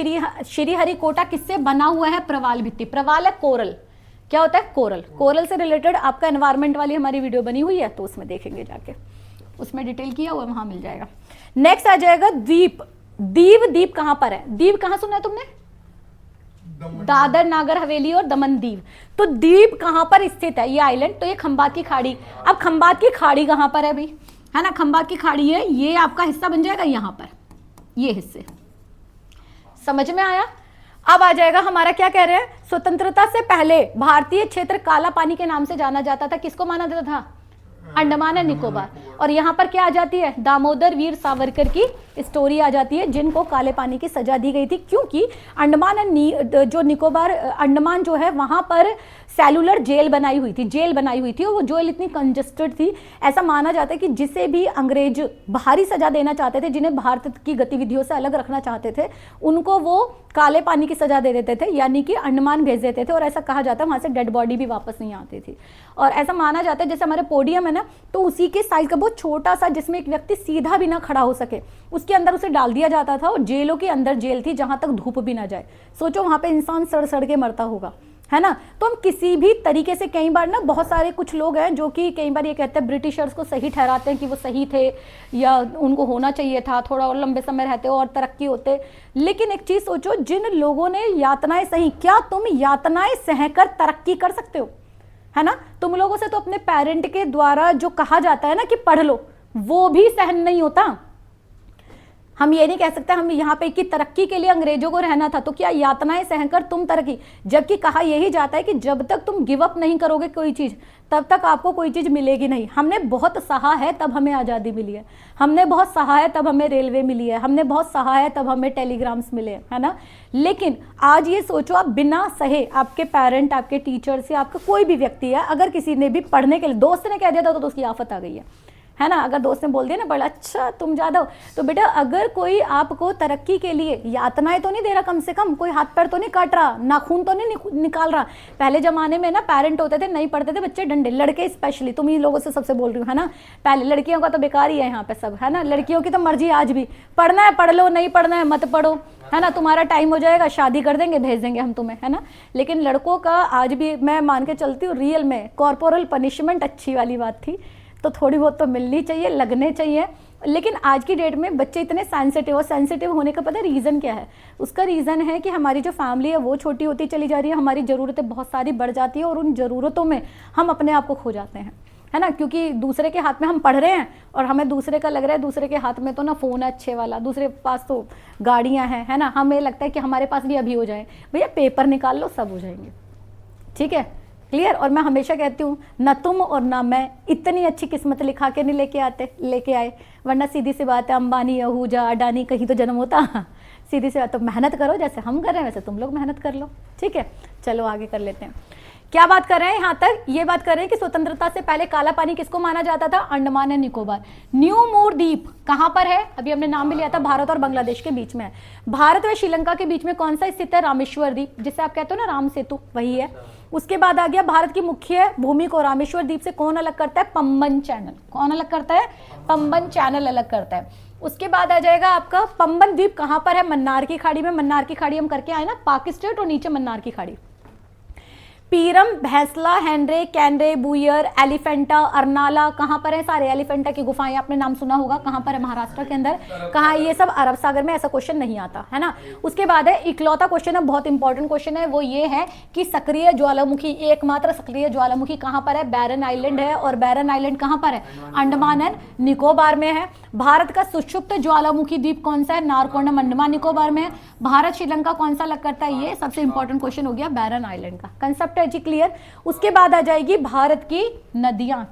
श्री हरिकोटा किससे बना हुआ है? प्रवाल भित्ति। प्रवाल है कोरल, क्या होता है? कोरल। कोरल से रिलेटेड आपका एनवायरमेंट वाली हमारी वीडियो बनी हुई है, तो उसमें देखेंगे जाके, उसमें डिटेल किया हुआ वहां मिल जाएगा। नेक्स्ट आ जाएगा द्वीप। द्वीप कहां पर है? द्वीप कहां सुना है तुमने? दादर नागर हवेली और दमन दीव। तो द्वीप कहां पर स्थित है? ये आइलैंड, तो ये खंबात की खाड़ी। अब खंबात की खाड़ी कहां पर है भाई? है ना, खंबात की खाड़ी है, ये आपका हिस्सा बन जाएगा यहां पर, ये हिस्से। समझ में आया? अब आ जाएगा हमारा, क्या कह रहे हैं, स्वतंत्रता से पहले भारतीय क्षेत्र काला पानी के नाम से जाना जाता था। किसको माना जाता था? अंडमान एंड निकोबार। और यहाँ पर क्या आ जाती है? दामोदर वीर सावरकर की स्टोरी आ जाती है, जिनको काले पानी की सजा दी गई थी, क्योंकि अंडमान एंड जो निकोबार, अंडमान जो है वहां पर सेलुलर जेल बनाई हुई थी, जेल बनाई हुई थी, और वो जेल इतनी कंजेस्टेड थी, ऐसा माना जाता है कि जिसे भी अंग्रेज बाहरी सजा देना चाहते थे, जिन्हें भारत की गतिविधियों से अलग रखना चाहते थे, उनको वो काले पानी की सजा दे देते थे, यानी कि अंडमान भेज देते थे। और ऐसा कहा जाता है वहां से डेड बॉडी भी वापस नहीं आती थी। और ऐसा माना जाता है जैसे हमारे पोडियम है ना, तो उसी के साइज का बहुत छोटा सा, जिसमें एक व्यक्ति सीधा भी ना खड़ा हो सके, उसके अंदर उसे डाल दिया जाता था। और जेलों के अंदर जेल थी जहां तक धूप भी ना जाए। सोचो वहां पे इंसान सड़ सड़ के मरता होगा, है ना। तो हम किसी भी तरीके से, कई बार ना बहुत सारे कुछ लोग हैं जो कि कई बार ये कहते हैं ब्रिटिशर्स को सही ठहराते हैं कि वो सही थे या उनको होना चाहिए था, थोड़ा और लंबे समय रहते और तरक्की होते। लेकिन एक चीज सोचो, जिन लोगों ने यातनाएं सही, क्या तुम यातनाएं सहकर तरक्की कर सकते हो? है ना। तुम लोगों से तो अपने पेरेंट के द्वारा जो कहा जाता है ना कि पढ़ लो, वो भी सहन नहीं होता। हम ये नहीं कह सकते हम यहाँ पे कि तरक्की के लिए अंग्रेजों को रहना था, तो क्या यातनाएं सहकर तुम तरक्की, जबकि कहा यही जाता है कि जब तक तुम गिव अप नहीं करोगे कोई चीज, तब तक आपको कोई चीज मिलेगी नहीं। हमने बहुत सहा है तब हमें आज़ादी मिली है, हमने बहुत सहा है तब हमें रेलवे मिली है, हमने बहुत सहा है तब हमें टेलीग्राम्स मिले, है ना। लेकिन आज ये सोचो, आप बिना सहे, आपके पेरेंट, आपके टीचर्स या आपका कोई भी व्यक्ति है, अगर किसी ने भी पढ़ने के लिए, दोस्त ने कह दिया था तो उसकी आफत आ गई है ना। अगर दोस्त ने बोल दिया ना बड़ा अच्छा तुम ज्यादा हो, तो बेटा अगर कोई आपको तरक्की के लिए यातनाएं तो नहीं दे रहा, कम से कम कोई हाथ पैर तो नहीं काट रहा, नाखून तो नहीं निकाल रहा। पहले जमाने में ना पेरेंट होते थे, नहीं पढ़ते थे बच्चे डंडे, लड़के स्पेशली, तुम ही लोगों से सबसे बोल रही हूँ, है ना। पहले लड़कियों का तो बेकार ही है यहाँ पे सब, है ना। लड़कियों की तो मर्जी आज भी, पढ़ना है पढ़ लो, नहीं पढ़ना है मत पढ़ो, है ना। तुम्हारा टाइम हो जाएगा, शादी कर देंगे, भेज देंगे हम तुम्हें, है ना। लेकिन लड़कों का आज भी मैं मान के चलती हूँ, रियल में कॉर्पोरल पनिशमेंट अच्छी वाली बात थी, तो थोड़ी बहुत तो मिलनी चाहिए, लगने चाहिए। लेकिन आज की डेट में बच्चे इतने सेंसिटिव, और सेंसिटिव होने का पता है रीज़न क्या है? उसका रीज़न है कि हमारी जो फैमिली है वो छोटी होती चली जा रही है, हमारी ज़रूरतें बहुत सारी बढ़ जाती है, और उन ज़रूरतों में हम अपने आप को खो जाते हैं, है ना। क्योंकि दूसरे के हाथ में हम पढ़ रहे हैं और हमें दूसरे का लग रहा है, दूसरे के हाथ में तो ना फ़ोन है अच्छे वाला, दूसरे के पास तो गाड़ियाँ हैं, है ना। हमें लगता है कि हमारे पास भी अभी हो जाए, भैया पेपर निकाल लो सब हो जाएंगे, ठीक है, क्लियर। और मैं हमेशा कहती हूँ, ना तुम और ना मैं इतनी अच्छी किस्मत लिखा के नहीं लेके आए, वरना सीधी सी बात है, अंबानी, आहूजा, अडानी कहीं तो जन्म होता। सीधी सी बात, तो मेहनत करो, जैसे हम कर रहे हैं वैसे तुम लोग मेहनत कर लो, ठीक है। चलो आगे कर लेते हैं। क्या बात कर रहे हैं यहाँ तक? ये बात कर रहे हैं कि स्वतंत्रता से पहले काला पानी किसको माना जाता था? अंडमान एंड निकोबार। न्यू मोर द्वीप कहाँ पर है? अभी हमने नाम भी लिया था, भारत और बांग्लादेश के बीच में है। भारत व श्रीलंका के बीच में कौन सा स्थित है? रामेश्वर द्वीप, जिसे आप कहते हो ना राम सेतु, वही है। उसके बाद आ गया भारत की मुख्य भूमि को रामेश्वर द्वीप से कौन अलग करता है? पंबन चैनल। कौन अलग करता है? पंबन चैनल अलग करता है। उसके बाद आ जाएगा आपका पंबन द्वीप कहाँ पर है? मन्नार की खाड़ी में। मन्नार की खाड़ी हम करके आए ना, पाक स्टेट और नीचे मन्नार की खाड़ी। पीरम, भैंसला, हेनरे, कैनरे, बुयर, एलिफेंटा, अर्नाला कहाँ पर है? सारे एलिफेंटा की गुफाएं आपने नाम सुना होगा, कहाँ पर है? महाराष्ट्र के अंदर। कहाँ? ये सब अरब सागर में। ऐसा क्वेश्चन नहीं आता, है ना। उसके बाद है इकलौता क्वेश्चन है, बहुत इंपॉर्टेंट क्वेश्चन है, वो ये है कि सक्रिय ज्वालामुखी, एकमात्र सक्रिय ज्वालामुखी कहाँ पर है? बैरन आइलैंड है। और बैरन आइलैंड कहाँ पर है? अंडमान एंड निकोबार में है। भारत का सुषुप्त ज्वालामुखी द्वीप कौन सा है? नारकोंडम, अंडमान निकोबार में है। भारत श्रीलंका कौन सा अलग करता है? ये सबसे इंपॉर्टेंट क्वेश्चन हो गया बैरन आइलैंड का। कंसेप्ट है जी क्लियर। उसके बाद आ जाएगी भारत की नदियां।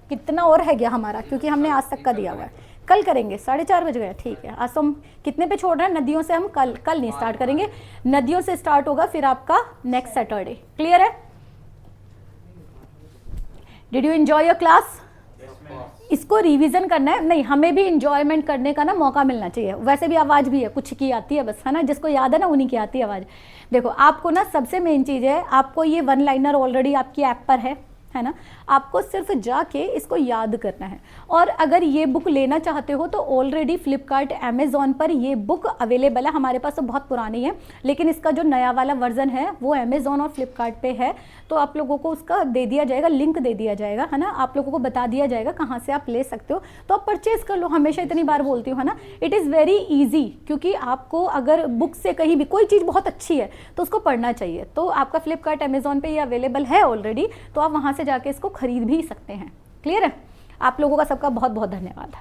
कितना और है गया हमारा, क्योंकि हमने आज तक का दिया हुआ है, कल करेंगे, 4:30 बज गए, ठीक है। आज तो हम कितने पे छोड़ रहे हैं? नदियों से हम कल नहीं स्टार्ट करेंगे, नदियों से स्टार्ट होगा फिर आपका नेक्स्ट सैटरडे। क्लियर है? Did you enjoy your class? इसको रिवीजन करना है, नहीं हमें भी इंजॉयमेंट करने का ना मौका मिलना चाहिए। वैसे भी आवाज़ भी है, कुछ की आती है बस, है ना, जिसको याद है ना उन्हीं की आती है आवाज़। देखो आपको ना सबसे मेन चीज़ है, आपको ये वन लाइनर ऑलरेडी आपकी ऐप पर है ना, आपको सिर्फ जाके इसको याद करना है। और अगर ये बुक लेना चाहते हो तो ऑलरेडी फ्लिपकार्ट, अमेजोन पर ये बुक अवेलेबल है। हमारे पास तो बहुत पुरानी है, लेकिन इसका जो नया वाला वर्जन है वो अमेजोन और फ्लिपकार्ट पे है, तो आप लोगों को उसका दे दिया जाएगा, लिंक दे दिया जाएगा, है ना। आप लोगों को बता दिया जाएगा कहाँ से आप ले सकते हो, तो आप परचेज कर लो। हमेशा इतनी बार बोलती हूँ, है ना, इट इज़ वेरी ईजी, क्योंकि आपको अगर बुक से कहीं भी कोई चीज़ बहुत अच्छी है तो उसको पढ़ना चाहिए। तो आपका फ्लिपकार्ट, अमेजोन पे ये अवेलेबल है ऑलरेडी, तो आप वहाँ से जाके इसको खरीद भी सकते हैं। क्लियर है? आप लोगों का सबका बहुत बहुत धन्यवाद।